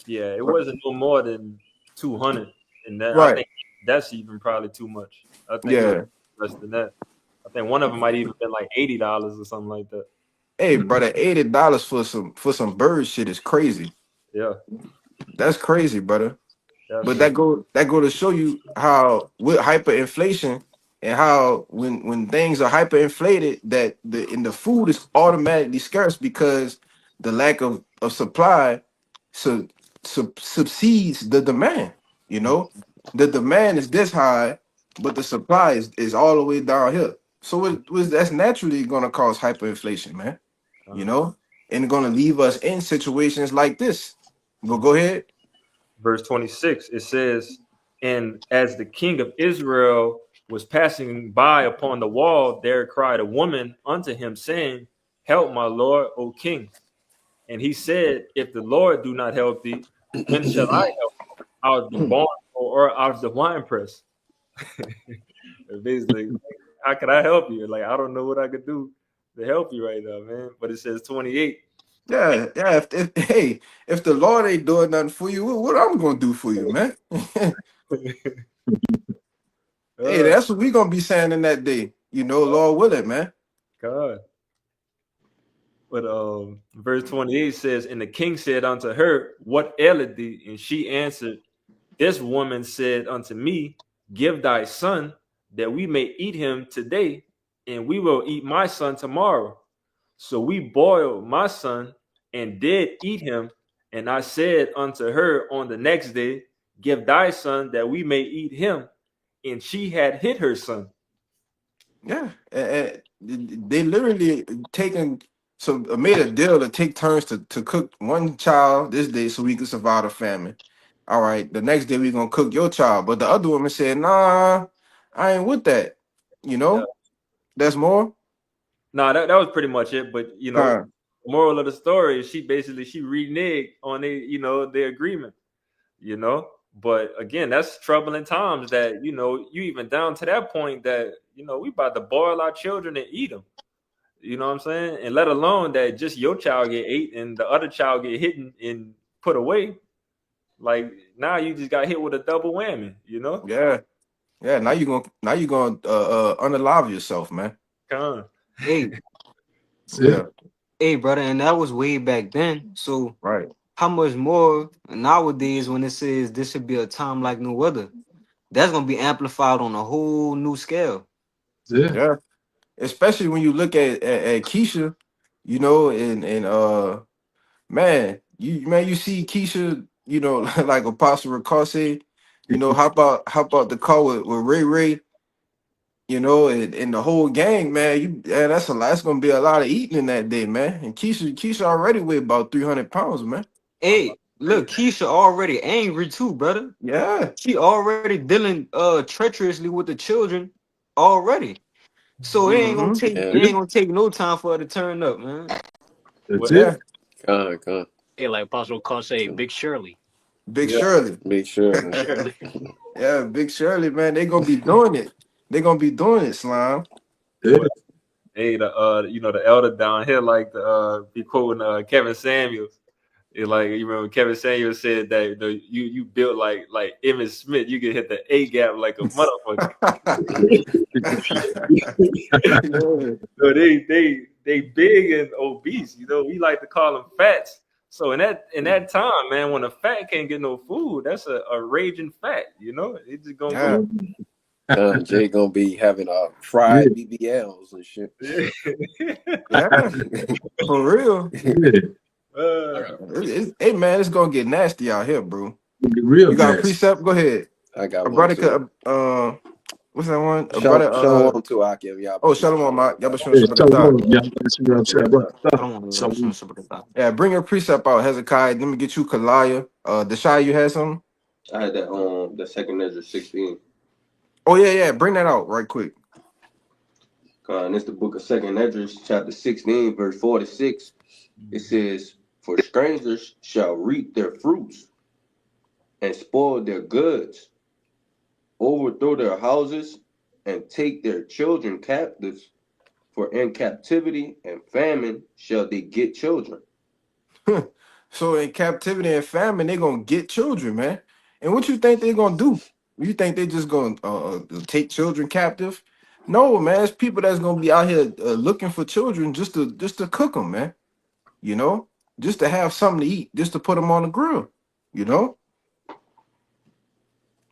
yeah, it wasn't no more than 200, and that I Right. think that's even probably too much. I think it was Yeah. less than that. I think one of them might even been like $80 or something like that. Hey, brother, $80 for some bird shit is crazy. Yeah, That's crazy, brother. that's But it. that go to show you how with hyperinflation and how when things are hyperinflated, that the food is automatically scarce because the lack of supply so, subsedes the demand. You know, the demand is this high, but the supply is all the way down here. So that's naturally going to cause hyperinflation, man. You know, and going to leave us in situations like this. But go ahead. Verse 26, it says, and as the king of Israel was passing by upon the wall, there cried a woman unto him, saying, help my lord, O king. And he said, if the Lord do not help thee, when shall I help? Out of the barn or out of the winepress? Basically, how can I help you? Like, I don't know what I could do to help you right now, man. But it says 28. Yeah, yeah. Hey, if the Lord ain't doing nothing for you, what I'm gonna do for you, man? Hey, uh, that's what we gonna be saying in that day. You know, Lord willing, man. God. But verse 28 says, and the king said unto her, what aileth thee? And she answered, this woman said unto me, give thy son, that we may eat him today, and we will eat my son tomorrow. So we boiled my son and did eat him. And I said unto her on the next day, give thy son that we may eat him. And she had hid her son. Yeah, they literally taken made a deal to take turns to cook one child this day so we could survive the famine. All right, the next day we gonna cook your child, but the other woman said, "Nah, I ain't with that." You Yeah. know, that's more. No, that was pretty much it. But Huh. moral of the story is she reneged on their agreement. But again, that's troubling times that you even down to that point that we about to boil our children and eat them. You know what I'm saying? And let alone that just your child get ate and the other child get hit and put away. Like now you just got hit with a double whammy. Yeah, yeah. Now you gonna unalive yourself, man. Con. Hey, That's Yeah, it. hey, brother, and that was way back then. So right. how much more nowadays when it says this should be a time like no other? That's gonna be amplified on a whole new scale. That's it. Yeah, especially when you look at Keisha, and man, you see Keisha, like Apostle Ricard, how about the call with Ray Ray, and the whole gang, man. That's gonna be a lot of eating in that day, man. And Keisha already weigh about 300 pounds, man. Hey, look, Keisha already angry too, brother. Yeah. She already dealing treacherously with the children already. So it ain't gonna Mm-hmm. take it Yeah. ain't gonna take no time for her to turn up, man. That's Well, it. Yeah. Con. Hey, like Apostle Carl say, Big Shirley. Big yeah, Shirley. Make sure. Big Shirley. Yeah, Big Shirley, man. They gonna be doing it. They gonna be doing it, Slime. Yeah. well, hey, the elder down here like to be quoting Kevin Samuels. It like you remember Kevin Samuels said that you built like Emmitt Smith, you can hit the A gap like a motherfucker. Yeah. So they big and obese. We like to call them fats. So in that time, man, when a fat can't get no food, that's a raging fat. It just gonna go. Yeah. Jay gonna be having Yeah. fried BBLs and shit. Yeah. For real. Yeah. uh, Hey man, it's gonna get nasty out here, bro. Real You got a nasty. precept? Go ahead. I got A one brother too. could what's that one? A brother Shalom to Akim. Y'all oh Bashim Shalom Shalom. Mak. Yabashim Yeah, Shabbatata. shalom. Yeah, that's what I'm saying. I don't want to Shalom. Yeah, bring your precept out, Hezekiah. Let me get you Kalaya. Deshai, you had something? I had that the second Ezra 16. Oh yeah. Bring that out right quick. And it's the book of Second Esdras, chapter 16, verse 4-6. It says, for strangers shall reap their fruits and spoil their goods, overthrow their houses, and take their children captives. For in captivity and famine shall they get children. So in captivity and famine, they gonna get children, man. And what you think they gonna do? You think they just gonna take children captive? No, man. It's people that's gonna be out here looking for children just to cook them, man. You know, just to have something to eat, just to put them on the grill. You know.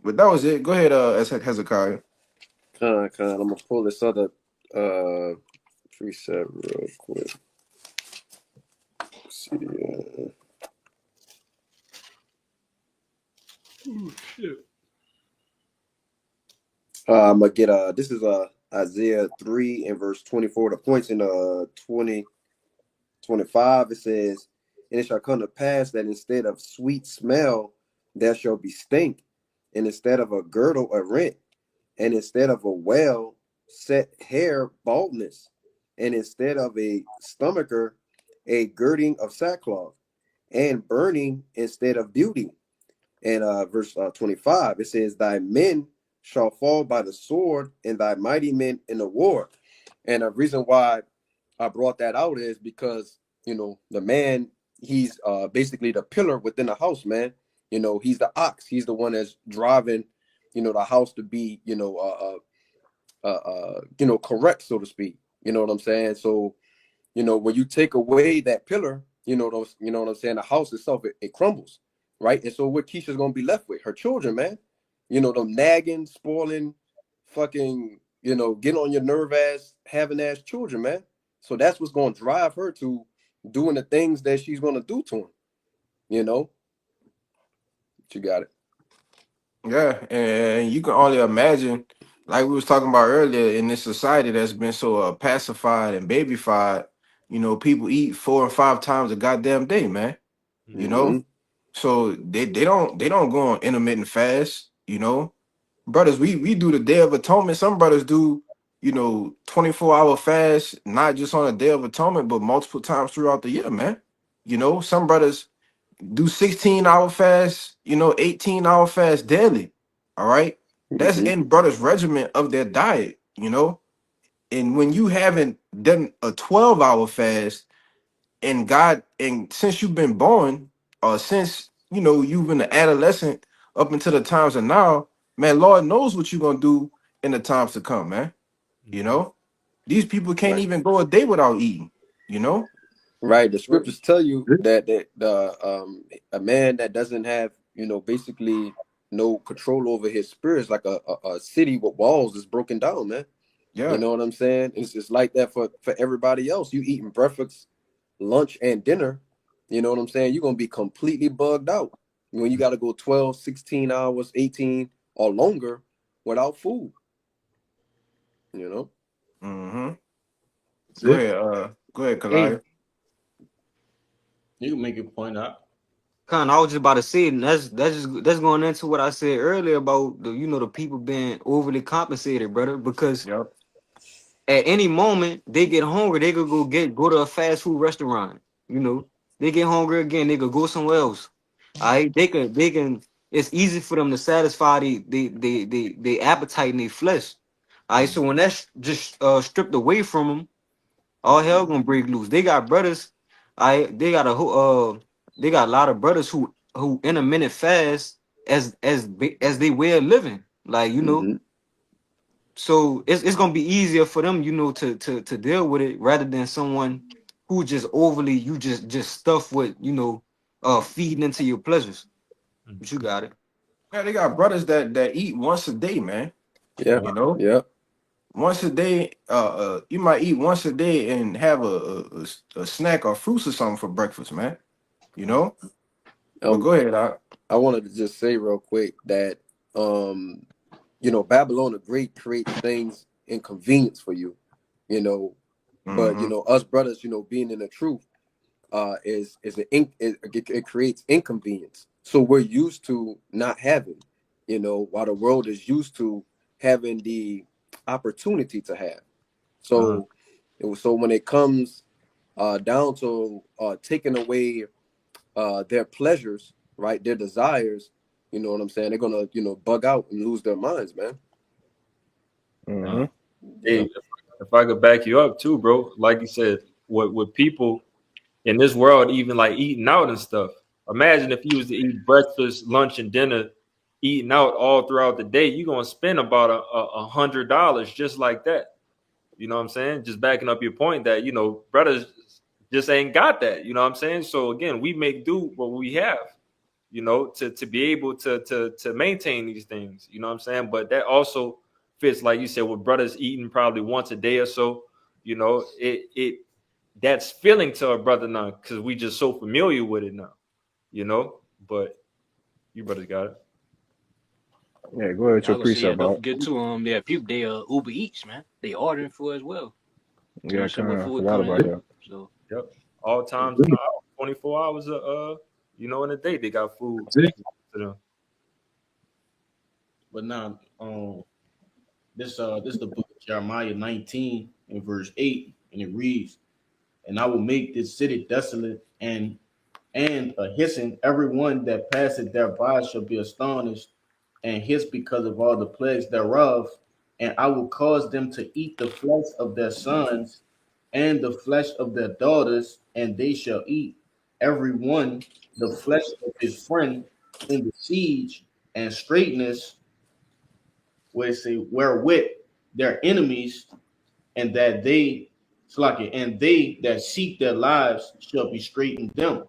But that was it. Go ahead, Hezekiah. I'm gonna pull this other precept real quick. Let's see. I'm gonna get this is Isaiah 3 and verse 24. The points in 20:25 it says, and it shall come to pass that instead of sweet smell there shall be stink, and instead of a girdle a rent, and instead of a well set hair baldness, and instead of a stomacher, a girding of sackcloth, and burning instead of beauty. And verse 25, it says, Thy men shall fall by the sword, and thy mighty men in the war. And the reason why I brought that out is because, the man, he's basically the pillar within the house, man. He's the ox. He's the one that's driving, the house to be, correct, so to speak. You know what I'm saying? So, when you take away that pillar, you know what I'm saying, the house itself, it crumbles, right? And so what Keisha's gonna be left with? Her children, man. Them nagging, spoiling, fucking, get on your nerve ass, having ass children, man. So that's what's gonna drive her to doing the things that she's gonna do to him. You know, you got it. Yeah, and you can only imagine, like we was talking about earlier, in this society that's been so pacified and babyfied. People eat 4 and 5 times a goddamn day, man. You Mm-hmm. know, so they don't go on intermittent fast. Brothers, we do the Day of Atonement. Some brothers do, 24-hour fast, not just on a Day of Atonement, but multiple times throughout the year, man. Some brothers do 16-hour fast, 18-hour fast daily. All right. That's Mm-hmm. in brothers' regimen of their diet. And when you haven't done a 12-hour fast, and since you've been born, or since you've been an adolescent up until the times of now, man, Lord knows what you're gonna do in the times to come, man. You Mhm. know, these people can't Right. even go a day without eating, you know? Right. The Right. scriptures tell you that the a man that doesn't have, basically no control over his spirits, like a city with walls, is broken down, man. You Yeah. know what I'm saying? It's like that for everybody else. You eating breakfast, lunch, and dinner. You know what I'm saying? You're gonna be completely bugged out when you got to go 12, 16 hours, 18 or longer without food. You know? Mm-hmm. That's Go it. ahead, Hey, Kalaya. You can make your point out. I was just about to say, and that's going into what I said earlier about the people being overly compensated, brother. Because Yep. at any moment they get hungry, they could go to a fast food restaurant. They get hungry again, they could go somewhere else. All right, they can. It's easy for them to satisfy the appetite in their flesh. All right, so when that's just stripped away from them, all hell gonna break loose. They got brothers. They got they got a lot of brothers who intermittent fast as they way of living. Like Mm-hmm. so it's gonna be easier for them, to deal with it rather than someone who just overly you just stuff with feeding into your pleasures. But you got it. Yeah, they got brothers that eat once a day, man. Yeah. You know, Yeah. once a day. You might eat once a day and have a snack or fruits or something for breakfast, man. You know. But Um, go ahead, Doc. I wanted to just say real quick that um Babylon the Great creates things inconvenience for you, you know, but Mm-hmm. us brothers, being in the truth, is it creates inconvenience. So we're used to not having, while the world is used to having the opportunity to have. Uh-huh. So when it comes down to taking away their pleasures, right, their desires, you know what I'm saying? They're gonna, bug out and lose their minds, man. Uh, Mm-hmm. hey, Yep. if I could back you up too, bro, like you said, with people in this world, even like eating out and stuff. Imagine if you was to eat breakfast, lunch, and dinner, eating out all throughout the day, you're gonna spend about $100 just like that. You know what I'm saying? Just backing up your point that brothers just ain't got that. You know what I'm saying? So again, we make do what we have. To be able to maintain these things. You know what I'm saying? But that also fits, like you said, with brothers eating probably once a day or so. It that's filling to a brother now because we just so familiar with it now. But you brothers got it. Yeah, go ahead with I your was gonna say, yeah, precept, don't Doc. forget to yeah, people they Uber Eats, man. They ordering for as well. You know what Yeah, I'm saying? kind With of food forgot coming about in. that. So Yep. All times of the hour, 24 hours in a day they got food That's it. to them. But now, this the book of Jeremiah 19 and verse 8. And it reads, and I will make this city desolate, and a hissing, everyone that passeth thereby shall be astonished, and hiss because of all the plagues thereof. And I will cause them to eat the flesh of their sons and the flesh of their daughters, and they shall eat every one the flesh of his friend in the siege and straightness, where it say wherewith their enemies, and that they and they that seek their lives shall be straightened them.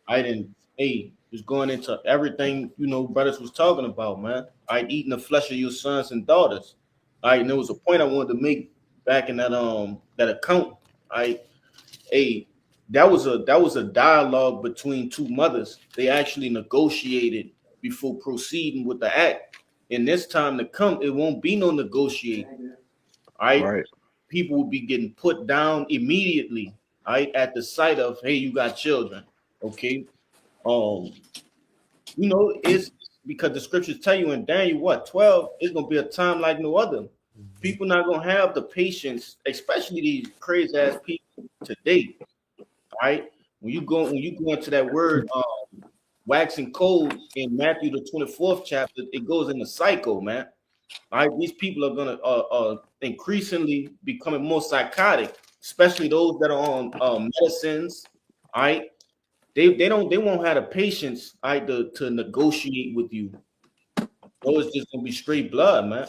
I didn't was going into everything, brothers was talking about, man. Eating the flesh of your sons and daughters. And there was a point I wanted to make back in that account. I hey, that was a dialogue between two mothers. They actually negotiated before proceeding with the act. And this time to come, it won't be no negotiating. All right. Right. People will be getting put down immediately, all right, at the sight of, hey, you got children. Okay. Um, it's because the scriptures tell you in Daniel 12, it's gonna be a time like no other. People not gonna have the patience, especially these crazy ass people today. All right. When you go into that word waxing cold in Matthew the 24th chapter, it goes in the cycle, man. All right, these people are gonna increasingly becoming more psychotic, especially those that are on medicines. All right, they won't have the patience, all right, to negotiate with you. So it's just gonna be straight blood, man.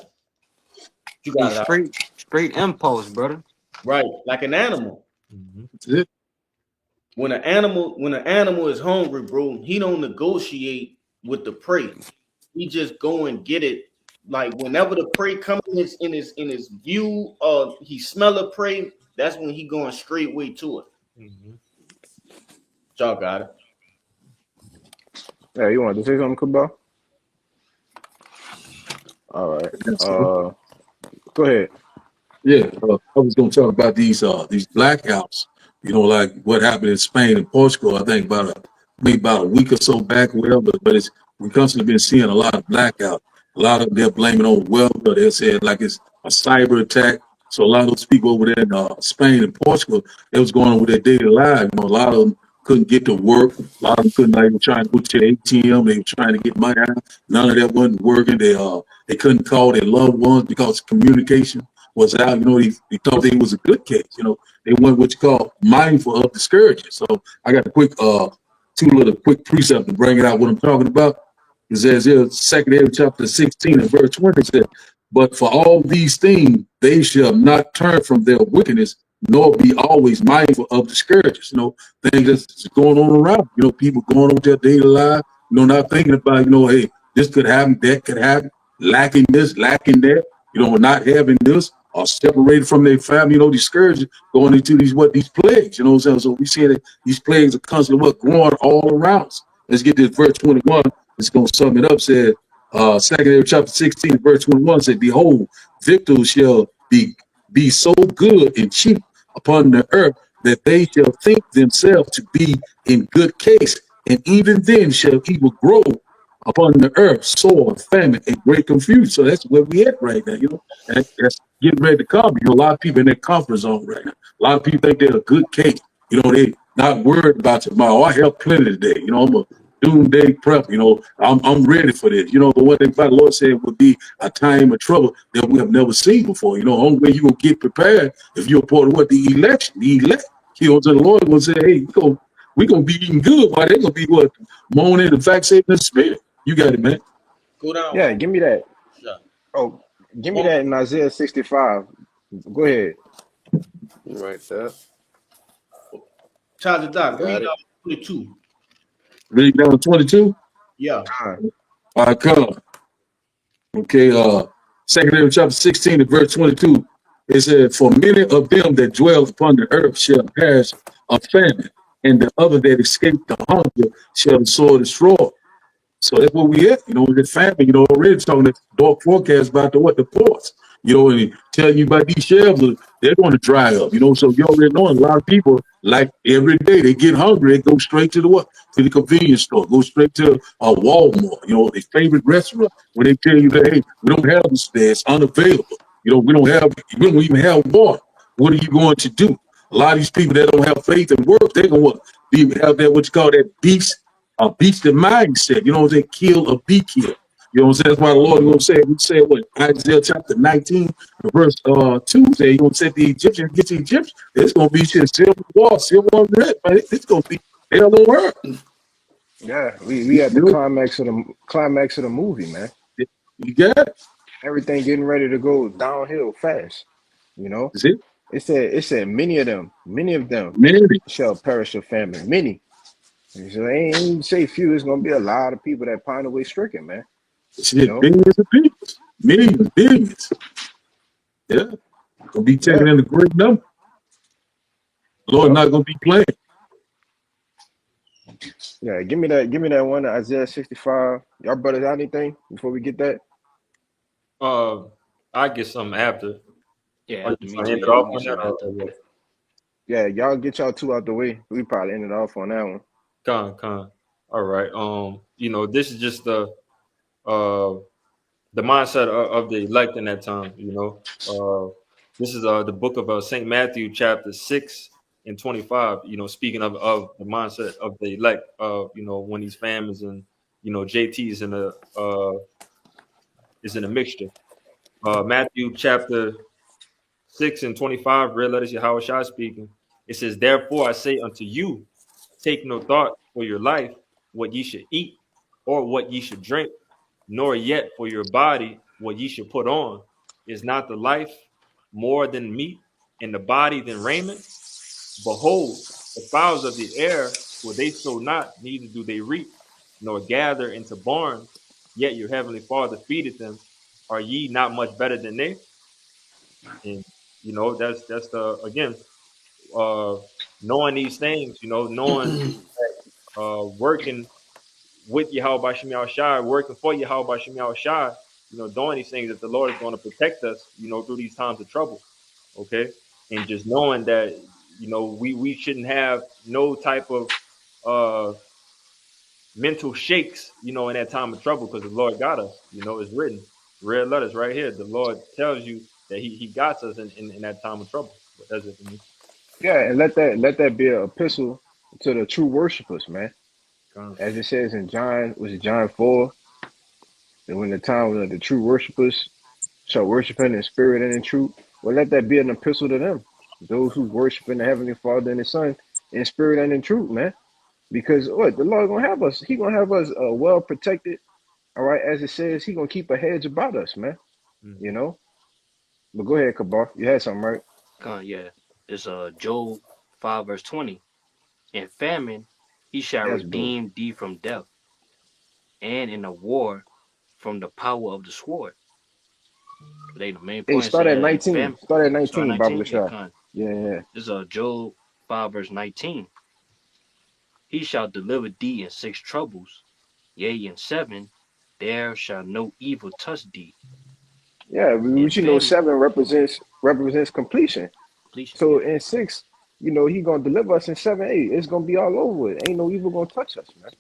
You Be got it out. straight impulse, brother. Right, like an animal. That's it. When an animal is hungry, bro, he don't negotiate with the prey. He just go and get it. Like whenever the prey comes in his view, he smell a prey. That's when he going straight way to it. Y'all got it. Yeah, you want to say something, Kubal? All right. Go ahead. Yeah, I was going to talk about these blackouts. Like what happened in Spain and Portugal. I think maybe about a week or so back, or whatever. But we constantly been seeing a lot of blackout. A lot of them they're blaming on weather. They're saying like it's a cyber attack. So a lot of those people over there in Spain and Portugal, they was going on with their daily life. A lot of them couldn't get to work. A lot of them couldn't, like, trying to go to the ATM. They were trying to get money out. None of that wasn't working. They couldn't call their loved ones because communication was out. They thought they was a good case. They went what you call mindful of the scourges. So I got a quick two little quick precepts to bring it out. What I'm talking about is as here, 2 chapter 16 and verse 20 says, but for all these things they shall not turn from their wickedness, nor be always mindful of the scourges. Things that's going on around. People going on with their daily life. Not thinking about, hey, this could happen, that could happen, lacking this, lacking that. Not having this, or separated from their family, these scourges going into these plagues, what I'm saying? So we see that these plagues are constantly growing all around us. Let's get this verse 21. It's going to sum it up. Said, 2 chapter 16, verse 21 said, behold, victuals shall be so good and cheap upon the earth that they shall think themselves to be in good case, and even then shall evil grow upon the earth, sword, famine, and great confusion. So that's where we at right now, That's getting ready to come. A lot of people in their comfort zone right now. A lot of people think they're a good case. They not worried about tomorrow. I have plenty today. I'm a doomsday prep. I'm ready for this. But what the Lord said would be a time of trouble that we have never seen before. Only way you gonna get prepared if you're a part of what the election, the elect. So the Lord will say, hey, we're gonna be eating good while they're gonna be what moaning and vaccinating the spirit. You got it, man. Go down Yeah, one. give me that. Yeah. Oh, give me that in Isaiah 65. Go ahead. Right there. Child of Doc, Got read it. 22. Read down 22. Yeah. All right, come. Okay, 2 chapter 16 and verse 22. It said, for many of them that dwell upon the earth shall perish of famine, and the other that escape the hunger shall the sword destroy. So that's what we at, with the famine, already talking the dark forecast about the ports, and telling you about these shelves, they're going to dry up, so you already know a lot of people, like every day, they get hungry, they go straight to to the convenience store, go straight to a Walmart, their favorite restaurant, when they tell you that, hey, we don't have this there, it's unavailable, we don't even have water. What are you going to do? A lot of these people that don't have faith and work, they're gonna have that what you call that beastie mindset. You know what I'm saying? Kill or be killed. You know what I'm saying? That's why the Lord is gonna say, we say what Isaiah chapter 19, verse 2 say he's gonna set the Egyptians, get the Egyptians. It's gonna be shit, silver and red, man. It's gonna be hell on earth. Yeah, we at the You know, climax of the movie, man. you got it. Everything getting ready to go downhill fast. You know, That's it. it said many of them Man, shall perish of famine. Many. And so they ain't even say few. It's gonna be a lot of people that pine away stricken, man. You shit, know, billions of people. Millions, billions. Yeah. Gonna be yeah, taken in a great number. Lord yeah, not gonna be playing. yeah. Give me that one, Isaiah 65. Y'all brothers got anything before we get that? Uh, I get something after. Yeah, Are you after me trying to too. end it Yeah, we off can get on that some or after. what? Yeah, y'all get y'all two out the way. We probably ended off on that one. Con. All right. This is just uh the mindset of the elect in that time. This is the book of Saint Matthew, chapter 6 and 25. Speaking of the mindset of the elect, of when these famines and JT is in a mixture. Matthew chapter 6 and 25, red letters Yahweh Shai speaking. It says, "Therefore I say unto you, take no thought for your life, what ye should eat, or what ye should drink, nor yet for your body, what ye should put on. Is not the life more than meat, and the body than raiment? Behold, the fowls of the air, for they sow not, neither do they reap, nor gather into barns, yet your heavenly Father feedeth them. Are ye not much better than they?" And that's the again, uh, knowing these things, knowing working with Yahweh Shem Shai, working for Yahweh Shem Shai, doing these things that the Lord is going to protect us, through these times of trouble. Okay. And just knowing that, we shouldn't have no type of uh mental shakes, in that time of trouble, because the Lord got us, it's written, red letters right here. The Lord tells you that he got us in that time of trouble. But that's it for me. Yeah, and let that be an epistle to the true worshipers, man. Con. As it says in John, was it John 4? And when the time of the true worshipers shall worship him in spirit and in truth. Well, let that be an epistle to them, those who worship in the Heavenly Father and the Son in spirit and in truth, man. Because what the Lord gonna have us, He gonna have us well protected. All right, as it says, He gonna keep a hedge about us, man. You Mhm. know. But go ahead, Kabar. You had something, right? Yeah. It's Job 5 verse 20. In famine he shall Yes, bro. redeem thee from death, and in a war from the power of the sword. They the main Hey, point start say at in 19. famine. Start at Start 19, Bible 19? Yeah, Shah. con. Yeah, yeah. This is Job 5 verse 19. He shall deliver thee in 6 troubles, yea, in 7 there shall no evil touch thee. Yeah, In we know famine, 7 represents completion. completion. So Yeah. in 6, He gonna deliver us in 7, 8. It's gonna be all over it. Ain't no evil gonna touch us, man.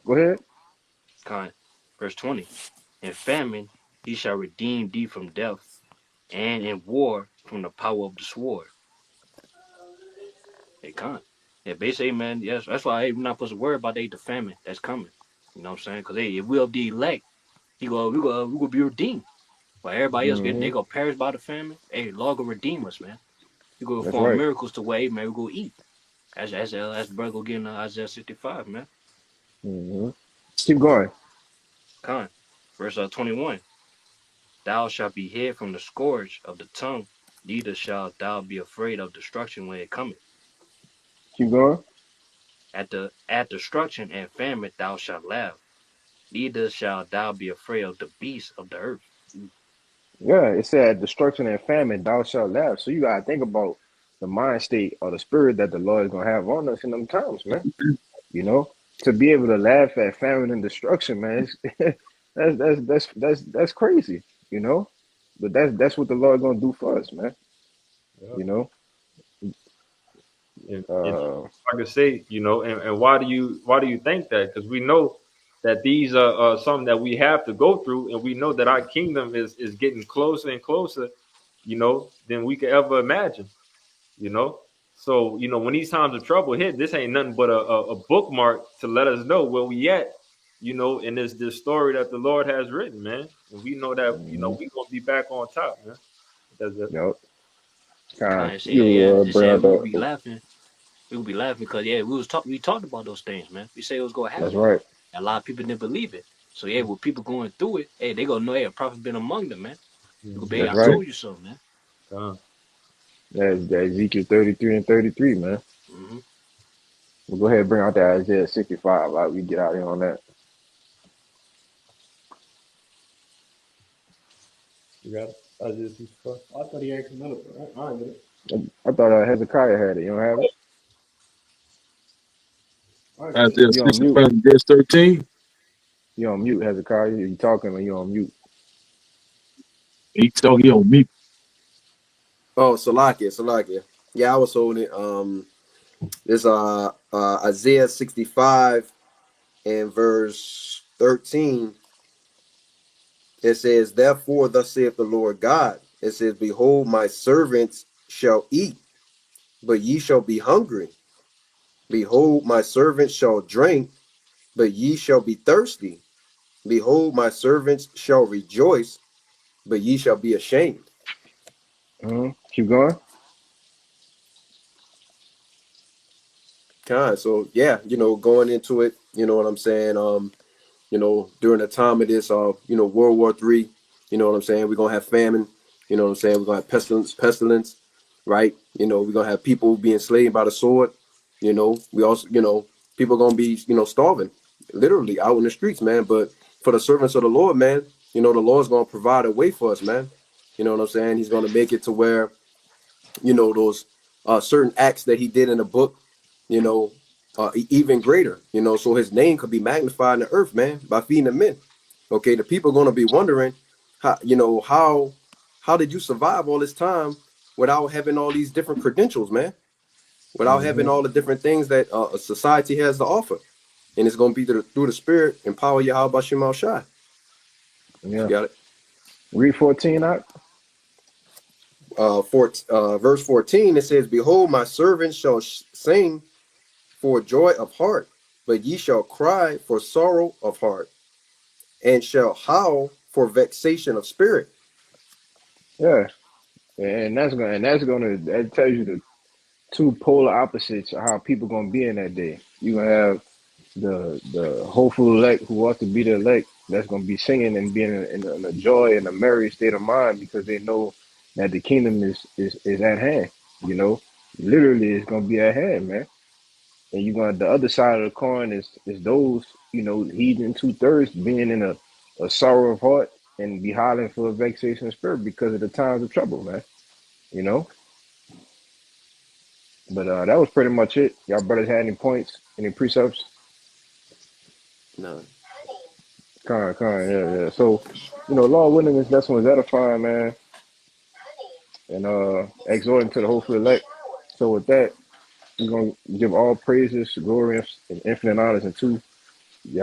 Go ahead. Con. Verse 20. In famine he shall redeem thee from death, and in war from the power of the sword. They can't. Yeah, basically, man, yes, that's why we're not supposed to worry about the famine that's coming. You know what I'm saying? Because hey, if we of the elect, we gonna be redeemed. But everybody else, Hmm. they gonna perish by the famine. Hey, Lord gonna redeem us, man. We gonna That's perform right. miracles to where, hey, man, we go eat. As brother go get in Isaiah 65, man. Hmm. Keep going. Con. Verse 21. Thou shalt be hid from the scourge of the tongue, neither shalt thou be afraid of destruction when it cometh. Keep going. At destruction and famine thou shalt laugh, neither shalt thou be afraid of the beasts of the earth. Yeah, it said destruction and famine, thou shalt laugh. So you gotta think about the mind state or the spirit that the Lord is gonna have on us in them times, man. You know, to be able to laugh at famine and destruction, man, that's crazy. You know, but that's what the Lord gonna do for us, man. Yeah. You know, And uh, like I say, and why do you think that? Because we know that these are something that we have to go through, and we know that our kingdom is getting closer and closer, than we could ever imagine. You know. So, when these times of trouble hit, this ain't nothing but a bookmark to let us know where we at, in this story that the Lord has written, man. And we know that, Mm-hmm. we gonna be back on top, man. That's it. Yep. Kind say, yeah, You they bring said out we would be the. laughing. We would be laughing because yeah, we talked about those things, man. We say it was gonna That's happen. right. A lot of people didn't believe it. So yeah, with people going through it, hey, they gonna know hey, a prophet been among them, man. You could be, hey, That's I right. told you so, man. Con. That's Ezekiel 33 and 33, man. Mm-hmm. We'll go ahead and bring out that Isaiah 65. Like we get out here on that. You got it? I thought he asked another. I get it. I thought Hezekiah had it. You don't have it? I got it. Isaiah You on mute. 65 verse 13. You on mute, Hezekiah. You talking or you on mute? He told he on me. Oh, Salakia. Yeah, I was holding it. This Isaiah 65 and verse 13. It says, "Therefore, thus saith the Lord God." It says, "Behold, my servants shall eat, but ye shall be hungry. Behold, my servants shall drink, but ye shall be thirsty. Behold, my servants shall rejoice, but ye shall be ashamed." Mm-hmm. Keep going. God, so yeah, going into it, you know what I'm saying? During the time of this World War III, you know what I'm saying, we're gonna have famine, you know what I'm saying, we're gonna have pestilence, right? We're gonna have people being slain by the sword. We also, people are gonna be, starving, literally out in the streets, man. But for the servants of the Lord, man, the Lord's gonna provide a way for us, man. You know what I'm saying? He's gonna make it to where those certain acts that he did in the book, you know, even greater, so his name could be magnified in the earth, man, by feeding the men. Okay, the people are going to be wondering how did you survive all this time without having all these different credentials, man, without having Mm-hmm. all the different things that a society has to offer. And it's going to be through the spirit and power Yahweh Shemal Shai. You Yeah. got it. Read 14 out. Verse 14, it says, "Behold, my servants shall sing for joy of heart, but ye shall cry for sorrow of heart, and shall howl for vexation of spirit." Yeah. And that tells you the two polar opposites of how people gonna be in that day. You gonna have the hopeful elect who ought to be the elect that's gonna be singing and being in a joy and a merry state of mind because they know that the kingdom is at hand. You know, literally, it's gonna be at hand, man. And you gonna the other side of the coin is those heathen 2/3 being in a sorrow of heart and be hollering for a vexation of spirit because of the times of trouble, man. You know. But that was pretty much it. Y'all brothers had any points, any precepts? No. Yeah, yeah. So, Lord willing, this lesson was edifying, man, and exhorting to the hopeful elect. So with that, we're gonna give all praises, glory, and infinite honors unto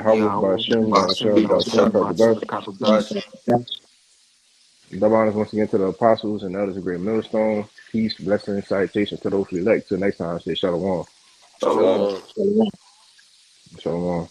Yeah, Yahweh I by will Shem, by Yahshua, Shimmy Yahshua, Shai by Kadosh. But Shakadosh. Double honors once again to the apostles and others of great millstone. Peace, blessing, and salutation to those who elect. Till next time, say shalom. Shalom. Shalom. Shalom.